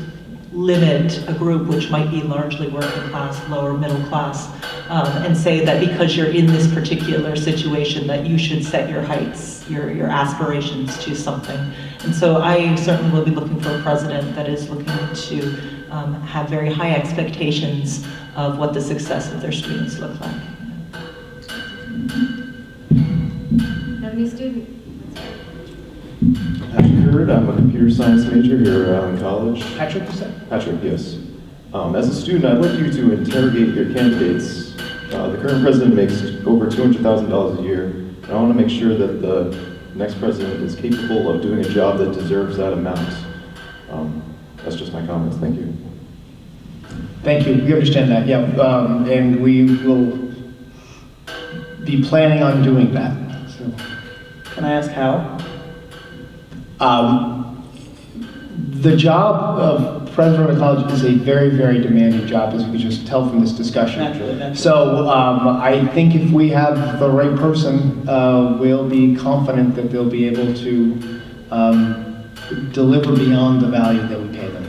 limit a group which might be largely working class, lower middle class, and say that because you're in this particular situation that you should set your heights, your aspirations to something. And so I certainly will be looking for a president that is looking to have very high expectations of what the success of their students look like. Have any student? Patrick Hurd, I'm a computer science major here at Rhode Island College. Patrick, you said? Patrick, yes. As a student, I'd like you to interrogate your candidates. The current president makes over $200,000 a year, and I want to make sure that the next president is capable of doing a job that deserves that amount. That's just my comments. Thank you. Thank you. We understand that, yeah. And we will be planning on doing that. So. Can I ask how? The job of president of a college is a very, very demanding job, as we could just tell from this discussion. Naturally. So I think if we have the right person, we'll be confident that they'll be able to deliver beyond the value that we pay them.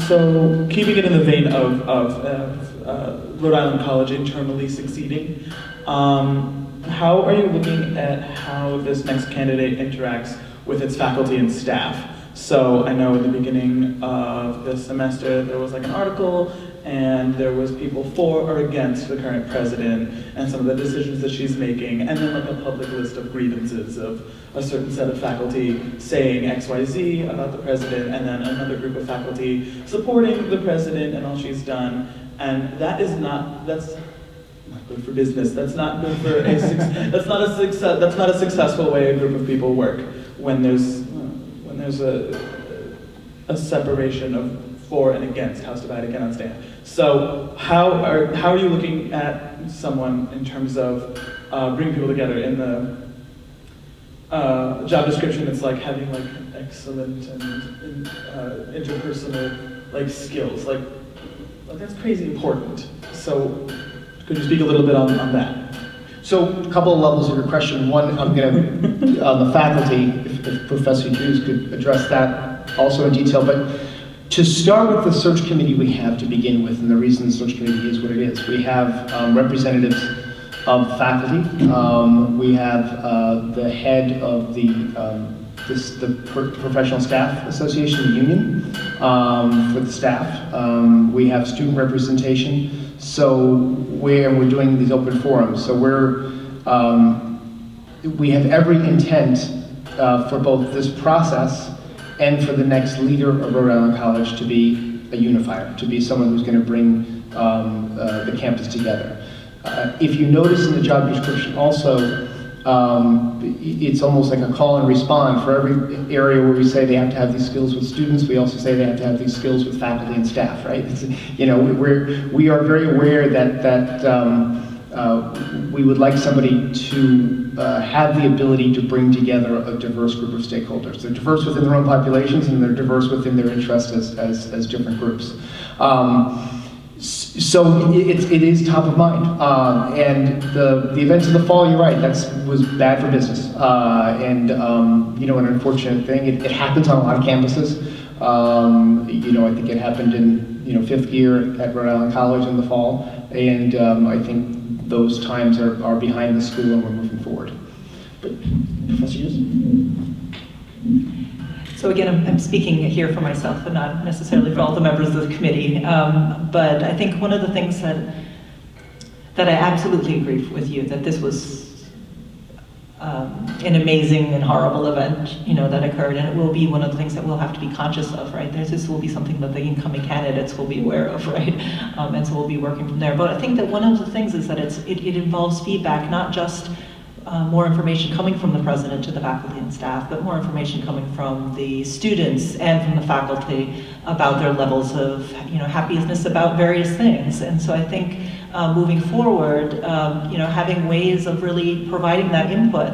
So keeping it in the vein of Rhode Island College internally succeeding, how are you looking at how this next candidate interacts with its faculty and staff? So I know in the beginning of this semester there was like an article and there was people for or against the current president and some of the decisions that she's making, and then like a public list of grievances of a certain set of faculty saying XYZ about the president, and then another group of faculty supporting the president and all she's done. And that's not good for business. That's not good for that's not a successful way a group of people work when there's a separation of for and against, House divide again on staff. So how are you looking at someone in terms of bringing people together? In the job description, it's like having like excellent and interpersonal like skills. Like that's crazy important. So could you speak a little bit on that? So a couple of levels of your question. One, I'm going to, on the faculty, if Professor Hughes could address that also in detail. But to start with the search committee we have to begin with, and the reason the search committee is what it is, we have representatives of faculty. We have the head of the Professional Staff Association, the union, for the staff. We have student representation. So we're doing these open forums. So we have every intent for both this process and for the next leader of Rhode Island College to be a unifier, to be someone who's going to bring the campus together. If you notice in the job description also, it's almost like a call and respond. For every area where we say they have to have these skills with students, we also say they have to have these skills with faculty and staff, right? We are very aware that we would like somebody to have the ability to bring together a diverse group of stakeholders. They're diverse within their own populations, and they're diverse within their interests as different groups. So it is top of mind, and the events of the fall, you're right, was bad for business, and an unfortunate thing. It happens on a lot of campuses. I think it happened in 5th year at Rhode Island College in the fall, and I think those times are behind the school and we're moving forward. But Professor Hughes? So again, I'm speaking here for myself and not necessarily for all the members of the committee, but I think one of the things that I absolutely agree with you, that this was an amazing and horrible event, that occurred, and it will be one of the things that we'll have to be conscious of, right? This will be something that the incoming candidates will be aware of, right? And so we'll be working from there. But I think that one of the things is that it involves feedback, not just more information coming from the president to the faculty and staff, but more information coming from the students and from the faculty about their levels of happiness about various things. And so I think moving forward, having ways of really providing that input,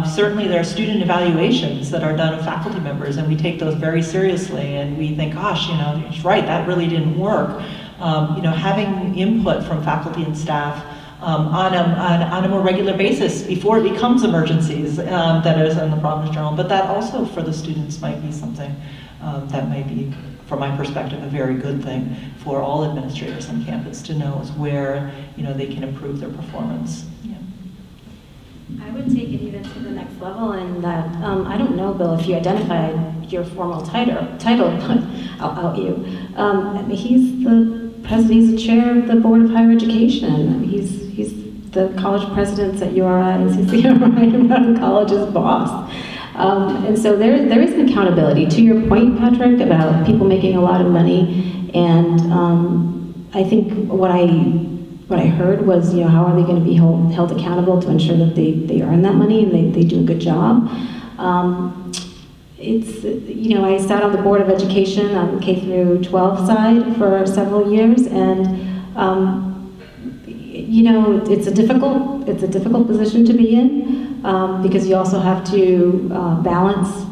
certainly there are student evaluations that are done of faculty members, and we take those very seriously, and we think, gosh, it's right, that really didn't work. Having input from faculty and staff on a more regular basis before it becomes emergencies that is in the Providence Journal, but that also for the students might be something that might be, from my perspective, a very good thing for all administrators on campus to know is where they can improve their performance. Yeah. I would take it even to the next level in that, I don't know, Bill, if you identified your formal title, but I'll out you. He's the president, he's the chair of the Board of Higher Education. He's the college presidents at URIs, he's the URI College's boss. And so there is an accountability. To your point, Patrick, about people making a lot of money, and I think what I heard was, how are they going to be held accountable to ensure that they earn that money and they do a good job. I sat on the Board of Education on the K through 12 side for several years, and it's a difficult position to be in, because you also have to balance.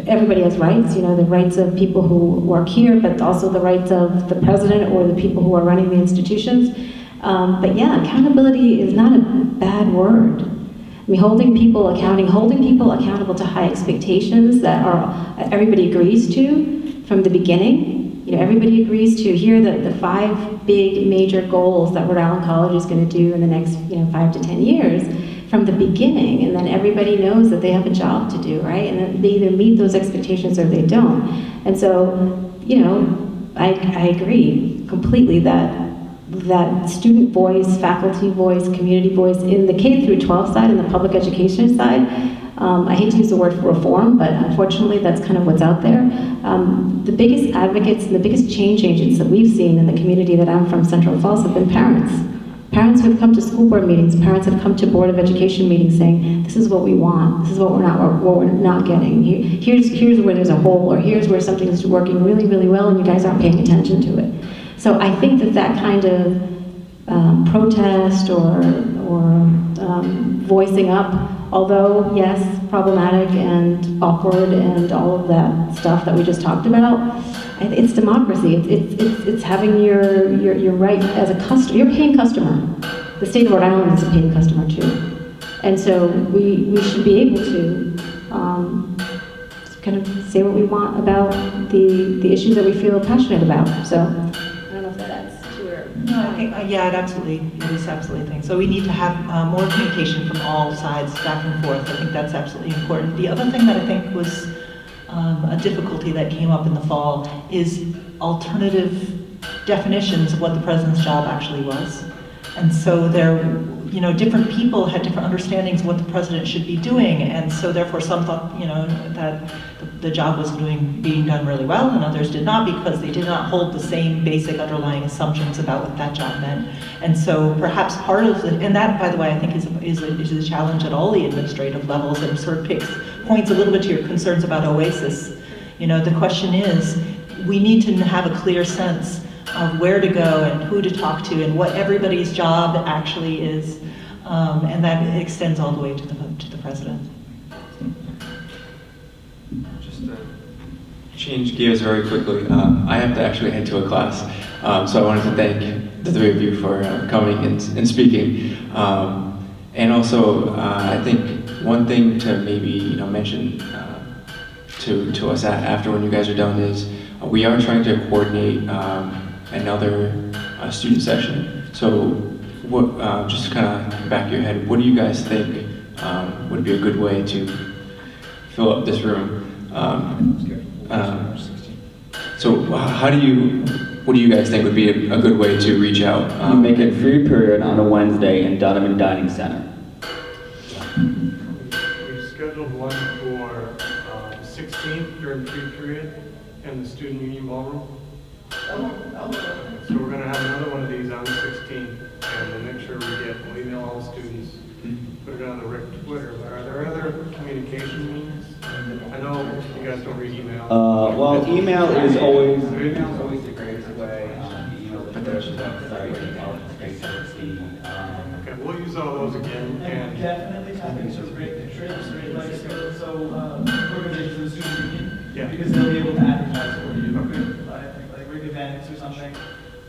Everybody has rights, the rights of people who work here, but also the rights of the president or the people who are running the institutions. But yeah, accountability is not a bad word. I mean, holding people accountable to high expectations that everybody agrees to from the beginning. Everybody agrees to here the 5 big major goals that Rhode Island College is going to do in the next 5 to 10 years from the beginning, and then everybody knows that they have a job to do, right? And then they either meet those expectations or they don't. And so, I agree completely that student voice, faculty voice, community voice in the K through 12 side and the public education side, I hate to use the word reform, but unfortunately that's kind of what's out there. The biggest advocates and the biggest change agents that we've seen in the community that I'm from, Central Falls, have been parents. Parents who have come to school board meetings, parents have come to Board of Education meetings saying, this is what we want, this is what we're not getting. Here's where there's a hole, or here's where something is working really, really well and you guys aren't paying attention to it. So I think that kind of protest or voicing up, although, yes, problematic and awkward and all of that stuff that we just talked about, it's democracy. It's having your right as a customer. You're a paying customer. The state of Rhode Island is a paying customer too. And so we should be able to kind of say what we want about the issues that we feel passionate about. So I don't know if that adds to your... No, I think, yeah, it is absolutely a thing. So we need to have more communication from all sides, back and forth. I think that's absolutely important. The other thing that I think was a difficulty that came up in the fall is alternative definitions of what the president's job actually was. And so different people had different understandings of what the president should be doing, and so therefore some thought, that the job was being done really well, and others did not, because they did not hold the same basic underlying assumptions about what that job meant. And so perhaps part of and that, by the way, I think is a challenge at all the administrative levels, and sort of points a little bit to your concerns about OASIS. The question is, we need to have a clear sense of where to go and who to talk to and what everybody's job actually is, and that extends all the way to the president. Just to change gears very quickly, I have to actually head to a class, so I wanted to thank the three of you for coming and speaking. And also, I think one thing to maybe mention to us after when you guys are done is we are trying to coordinate another student session. So what, just kind of back of your head, what do you guys think would be a good way to fill up this room? So what do you guys think would be a good way to reach out? Make it free period on a Wednesday in Donovan Dining Center. We've scheduled one for the 16th during free period in the Student Union Ballroom. So we're going to have another one of these on the 16th, and we'll make sure we'll email all the students, put it on the RIC Twitter. But are there other communication means? I know you guys don't read email. Well, email is always the greatest way. Okay, we'll use all those again. And definitely having some great trips, organizations in the student union, yeah, because they'll be able to advertise for you. Like RIC events or something.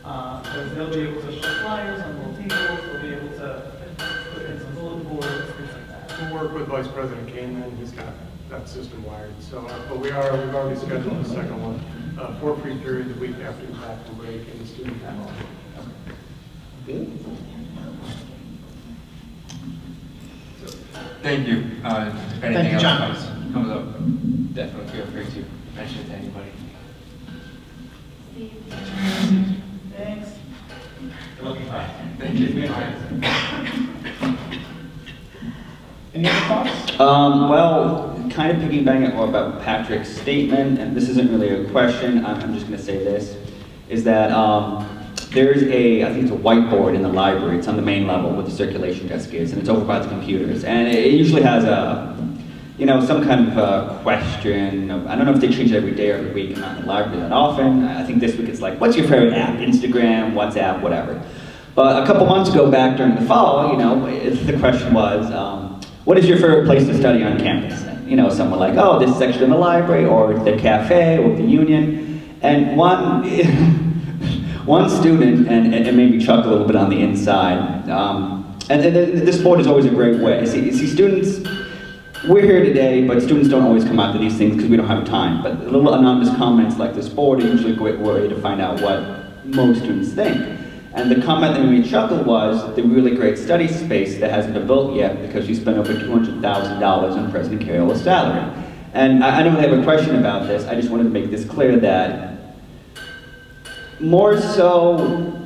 Because they'll be able to show flyers on little tables, they'll be able to put in some bulletin boards, things like that. we'll work with Vice President Kamen. He's got that system wired. So, but we've already scheduled the second one for free period the week after the back from break in the student panel. Thank you. If anything else comes up, definitely feel free to mention it to anybody. Thanks. Thank you. Any other thoughts? Well, kind of piggybacking about Patrick's statement, and this isn't really a question, I'm just going to say this, is that there's I think it's a whiteboard in the library. It's on the main level where the circulation desk is, and it's over by the computers. And it usually has some kind of question. I don't know if they change it every day or every week. I'm not in the library that often. I think this week it's like, what's your favorite app? Instagram, WhatsApp, whatever. But a couple months ago, back during the fall, the question was, what is your favorite place to study on campus? And, someone like, oh, this section in the library, or the cafe, or the union. And one student, and it made me chuckle a little bit on the inside, and this board is always a great way. See, students, we're here today, but students don't always come out to these things because we don't have time. But little anonymous comments like this board are usually a great way to find out what most students think. And the comment that made me chuckle was the really great study space that hasn't been built yet because you spent over $200,000 on President Carroll's salary. And I don't really have a question about this. I just wanted to make this clear that more so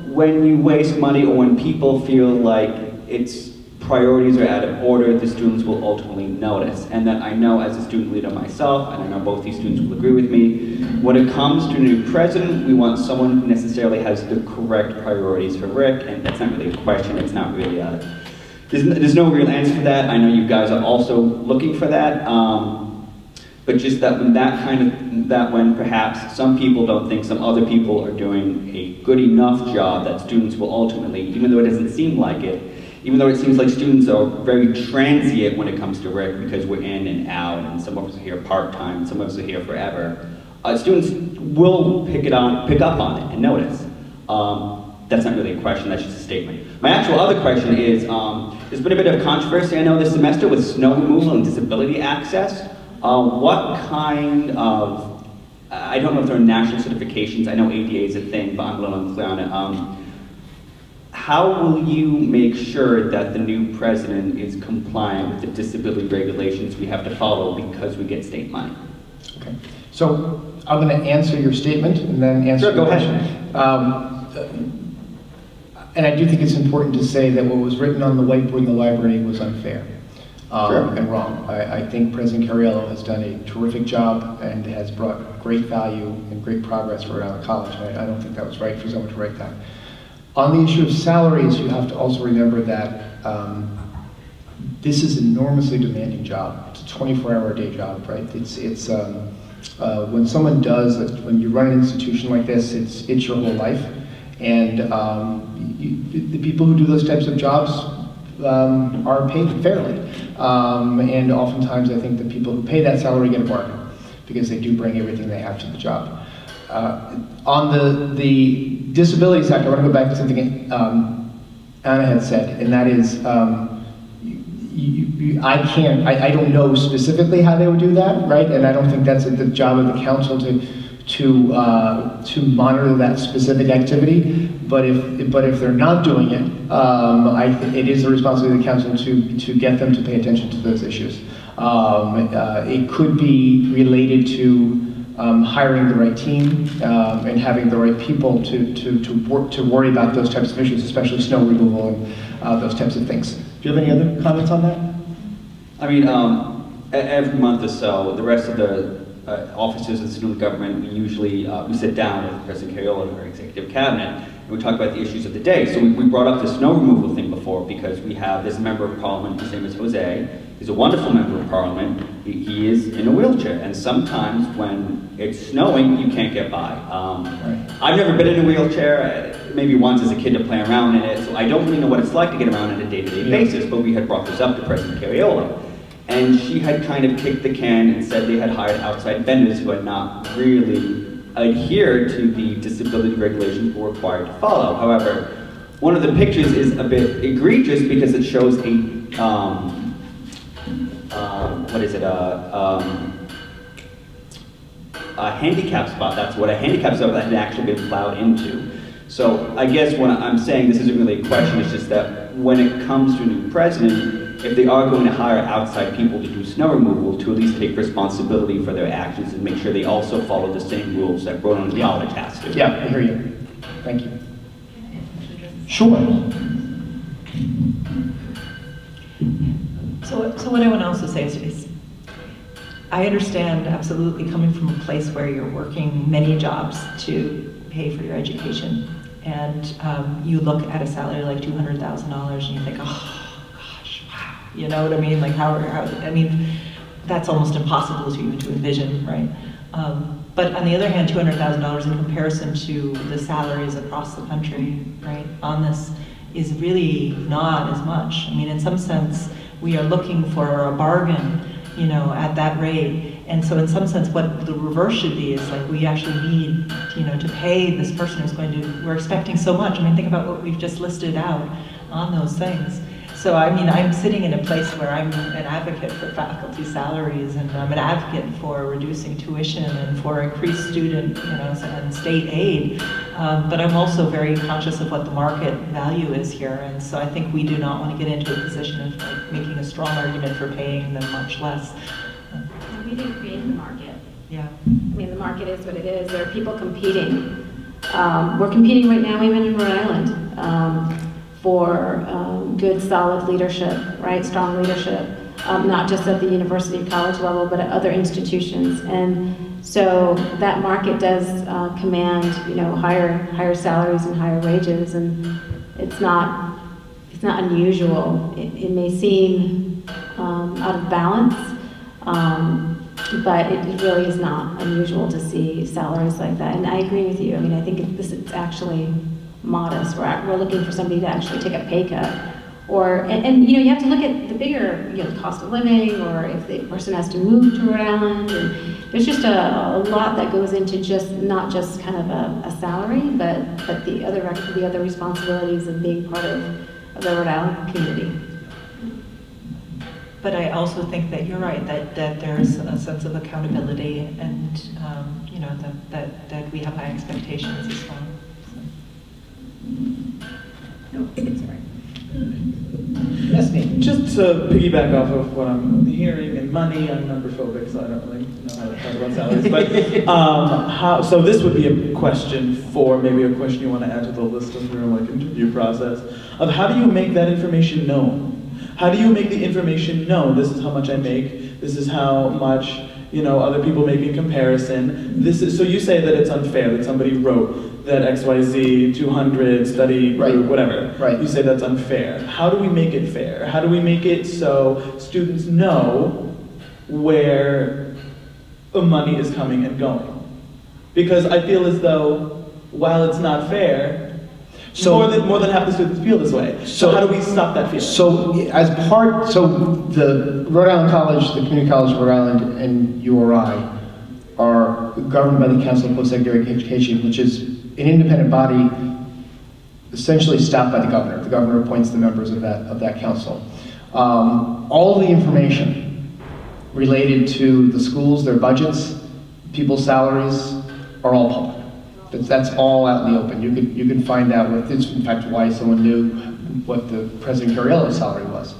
when you waste money or when people feel like it's priorities are out of order, the students will ultimately notice. And that I know as a student leader myself, and I know both these students will agree with me, when it comes to a new president, we want someone who necessarily has the correct priorities for RIC, and that's not really a question, it's not really there's no real answer for that. I know you guys are also looking for that, but just that when perhaps some people don't think some other people are doing a good enough job, that students will ultimately, even though it doesn't seem like it, even though it seems like students are very transient when it comes to RIC because we're in and out, and some of us are here part-time, some of us are here forever, students will pick up on it and notice. That's not really a question, that's just a statement. My actual other question is, there's been a bit of controversy, I know, this semester with snow removal and disability access. What kind of, I don't know if there are national certifications, I know ADA is a thing, but I'm a little unclear on it. How will you make sure that the new president is compliant with the disability regulations we have to follow because we get state money? Okay, so I'm going to answer your statement and then answer your question. And I do think it's important to say that what was written on the whiteboard in the library was unfair and wrong. I think President Cariello has done a terrific job and has brought great value and great progress for Rhode Island College. I don't think that was right for someone to write that. On the issue of salaries, you have to also remember that this is an enormously demanding job. It's a 24-hour a day job, right? When someone when you run an institution like this, it's your whole life. And the people who do those types of jobs are paid fairly. And oftentimes I think the people who pay that salary get a bargain because they do bring everything they have to the job. On the Disabilities Act, I want to go back to something Anna had said, and that is, I don't know specifically how they would do that, right? And I don't think that's the job of the council to monitor that specific activity. But if they're not doing it, it is the responsibility of the council to get them to pay attention to those issues. It could be related to hiring the right team and having the right people to worry about those types of issues, especially snow removal and those types of things. Do you have any other comments on that? I mean, every month or so, the rest of the officers of the student government, we usually we sit down with President Cariello and our executive cabinet, and we talk about the issues of the day. So we brought up the snow removal thing before because we have this member of parliament, his name is Jose. He's a wonderful member of parliament. He is in a wheelchair, and sometimes when it's snowing, you can't get by. I've never been in a wheelchair, maybe once as a kid to play around in it, so I don't really know what it's like to get around on a day-to-day basis, but we had brought this up to President Cariello. And she had kind of kicked the can and said they had hired outside vendors who had not really adhered to the disability regulations we're required to follow. However, one of the pictures is a bit egregious because it shows a handicap spot. That's what a handicap spot that had actually been plowed into. So I guess what I'm saying, this isn't really a question, it's just that when it comes to a new president, if they are going to hire outside people to do snow removal, to at least take responsibility for their actions and make sure they also follow the same rules that Rhode Island College has to. Yeah, I hear you. Thank you. Sure. So what I want to also say is, I understand absolutely coming from a place where you're working many jobs to pay for your education, and you look at a salary like $200,000 and you think, oh gosh, wow, you know what I mean? Like I mean, that's almost impossible to even to envision, right? But on the other hand, $200,000 in comparison to the salaries across the country, right, on this is really not as much. I mean, in some sense, we are looking for a bargain, you know, at that rate. And so in some sense, what the reverse should be is like, we actually need, you know, to pay this person who's going to, we're expecting so much. I mean, think about what we've just listed out on those things. So I mean, I'm sitting in a place where I'm an advocate for faculty salaries, and I'm an advocate for reducing tuition and for increased student, you know, and state aid. But I'm also very conscious of what the market value is here, and so I think we do not want to get into a position of like making a strong argument for paying them much less. We didn't create the market. Yeah. I mean, the market is what it is. There are people competing. We're competing right now even in Rhode Island for good, solid leadership, right? Strong leadership, not just at the university college level, but at other institutions. And so that market does command, higher salaries and higher wages, and it's not unusual. It may seem out of balance, but it really is not unusual to see salaries like that. And I agree with you. I mean, I think it's actually modest. We're looking for somebody to actually take a pay cut. And you have to look at the bigger, the cost of living, or if the person has to move to Rhode Island. And there's just a lot that goes into not just kind of a salary, but the other responsibilities of being part of the Rhode Island community. But I also think that you're right, that there's a sense of accountability, and that we have high expectations as well. No, sorry. Yes, Nate. Just to piggyback off of what I'm hearing, and money, I'm number phobic, so I don't really know how to talk about salaries. But so this would be a question maybe a question you want to add to the list of your interview process of how do you make that information known? How do you make the information known? This is how much I make. This is how much other people make in comparison. So you say that it's unfair that somebody wrote that XYZ 200 study group, whatever. Right. You say that's unfair. How do we make it fair? How do we make it so students know where the money is coming and going? Because I feel as though while it's not fair, more than half the students feel this way. So how do we stop that feeling? So the Rhode Island College, the Community College of Rhode Island, and URI are governed by the Council of Post-Secondary Education, which is an independent body essentially staffed by the governor. The governor appoints the members of that council. All of the information related to the schools, their budgets, people's salaries, are all public. That's all out in the open. You can find out it's in fact why someone knew what the President Cariello's salary was.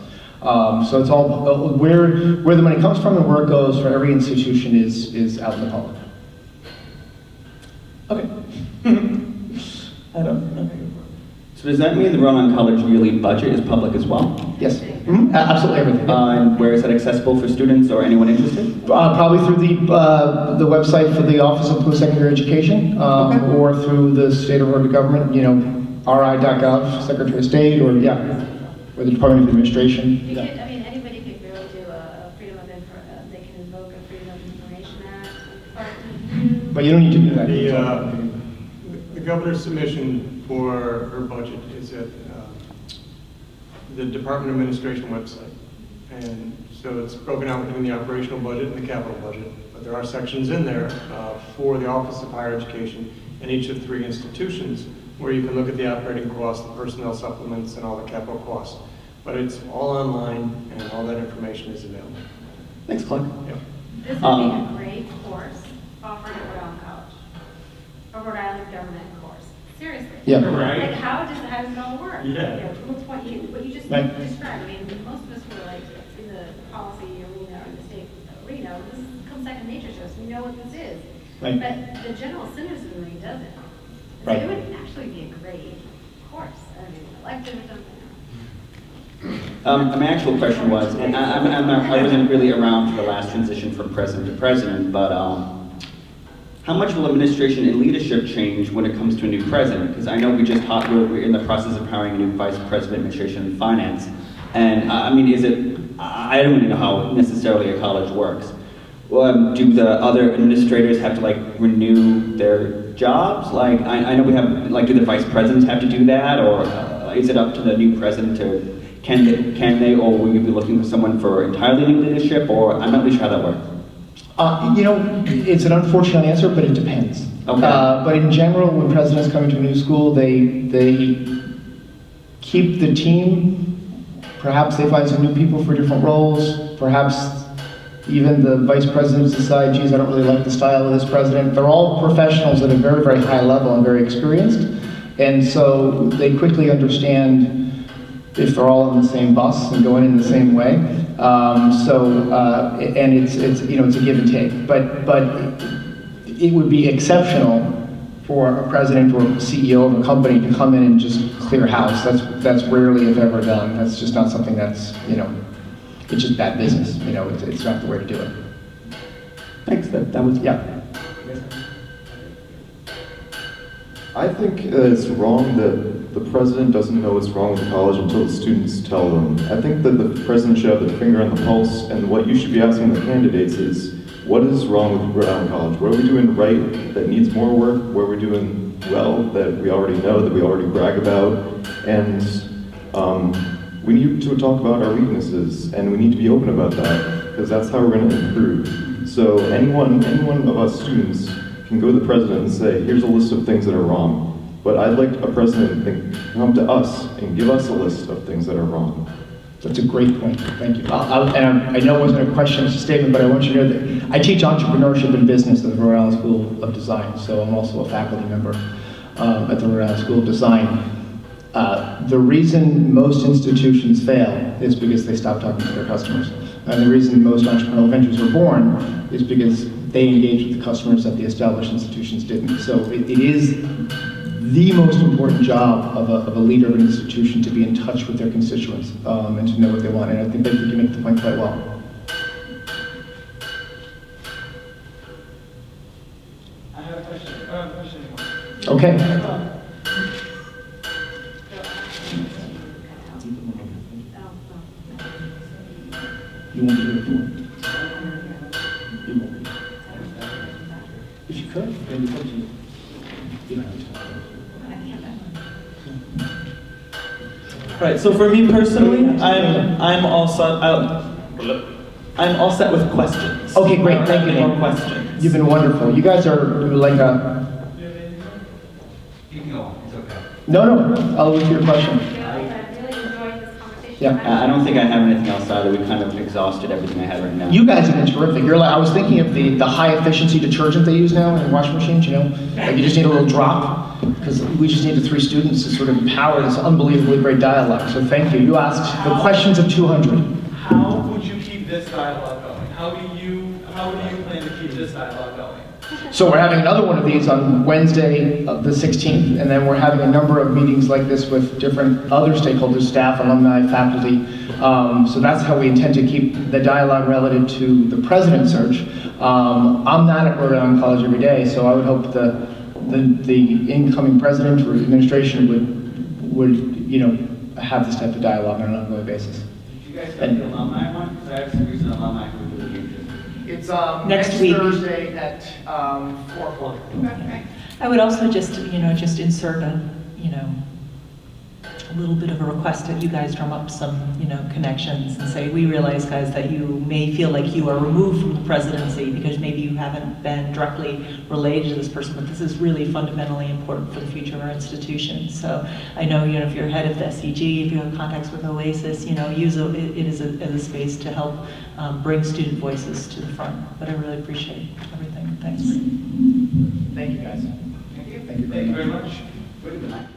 So it's all where the money comes from and where it goes for every institution is out in the public. Okay. I don't. Okay. So does that mean the Rhode Island College yearly budget is public as well? Yes, absolutely everything. And where is that accessible for students or anyone interested? Probably through the website for the Office of Post-Secondary Education, or through the state or local government, ri.gov, Secretary of State, or or the Department of Administration. Anybody could really do a freedom of information. They can invoke a Freedom of Information Act. But you don't need to do that. The governor's submission for her budget is at the Department of Administration website. And so it's broken out between the operational budget and the capital budget. But there are sections in there for the Office of Higher Education and each of 3 institutions where you can look at the operating costs, the personnel supplements, and all the capital costs. But it's all online and all that information is available. Thanks, Clark. Yeah. This would be a great course offered at Rhode Island College, a Rhode Island government course. Seriously. Yeah. Right. Like how does it all work? Yeah. What you just Right. described. Most of us who are in the policy arena or the state arena, this comes second nature to us. We know what this is. Right. But the general citizenry doesn't. So Right. it would actually be a great course. Elective or something. My actual question was, and I wasn't really around for the last transition from president to president, but how much will administration and leadership change when it comes to a new president? Because I know we're in the process of hiring a new vice president of administration and finance. And I don't really know how necessarily a college works. Do the other administrators have to renew their jobs? I know we have, do the vice presidents have to do that? Or is it up to the new president to, can they, or will you be looking for someone for entirely new leadership? Or I'm not really sure how that works. It's an unfortunate answer, but it depends. Okay. But in general, when presidents come into a new school, they keep the team. Perhaps they find some new people for different roles. Perhaps even the vice presidents decide, geez, I don't really like the style of this president. They're all professionals at a very, very high level and very experienced. And so they quickly understand if they're all in the same bus and going in the same way. And it's a give and take. But it would be exceptional for a president or CEO of a company to come in and just clear house. That's rarely, if ever, done. That's just not something that's, you know, it's just bad business. You know, it's not the way to do it. Thanks, that was... Yeah. I think it's wrong that the president doesn't know what's wrong with the college until the students tell them. I think that the president should have the finger on the pulse, and what you should be asking the candidates is, what is wrong with Rhode Island College? What are we doing right that needs more work? What are we doing well that we already know, that we already brag about? And we need to talk about our weaknesses, and we need to be open about that, because that's how we're going to improve. So any one of us students can go to the president and say, here's a list of things that are wrong. But I'd like a president to come to us and give us a list of things that are wrong. That's a great point. Thank you. And I know it wasn't a question, it's a statement, but I want you to know that I teach entrepreneurship and business at the Rhode Island School of Design, so I'm also a faculty member at the Rhode Island School of Design. The reason most institutions fail is because they stop talking to their customers. And the reason most entrepreneurial ventures were born is because they engaged with the customers that the established institutions didn't. So it is the most important job of a leader of an institution to be in touch with their constituents and to know what they want. And I think that you make the point quite well. I have a question. Okay. You won't be here for it. You won't be. If you could, then you could. You don't have to talk. Right. So for me personally, I'm all set with questions. Okay, great. Thank you. More questions. You've been wonderful. You guys are like a. You can go. It's okay. No. I'll look at your question. I don't think I have anything else either. We kind of exhausted everything I had right now. You guys have been terrific. You're like, I was thinking of the high efficiency detergent they use now in washing machines, you know? Like you just need a little drop, because we just needed 3 students to sort of empower this unbelievably great dialogue. So thank you. You asked the questions of 200. How would you keep this dialogue going? How do you plan to keep this dialogue going? So we're having another one of these on Wednesday, the 16th, and then we're having a number of meetings like this with different other stakeholders, staff, alumni, faculty. So that's how we intend to keep the dialogue relative to the president search. I'm not at Rhode Island College every day, so I would hope the incoming president or administration would you know, have this type of dialogue on an ongoing basis. Did you guys have the alumni one? Because I have some recent alumni who would be interested. It's Next week. Thursday at 4 o'clock. I would also just insert a little bit of a request that you guys drum up some, connections and say, we realize, guys, that you may feel like you are removed from the presidency because maybe you haven't been directly related to this person, but this is really fundamentally important for the future of our institution. So I know, if you're head of the SEG, if you have contacts with Oasis, use it as a space to help bring student voices to the front. But I really appreciate everything. Thanks. Thank you, guys. Thank you very much. Good night.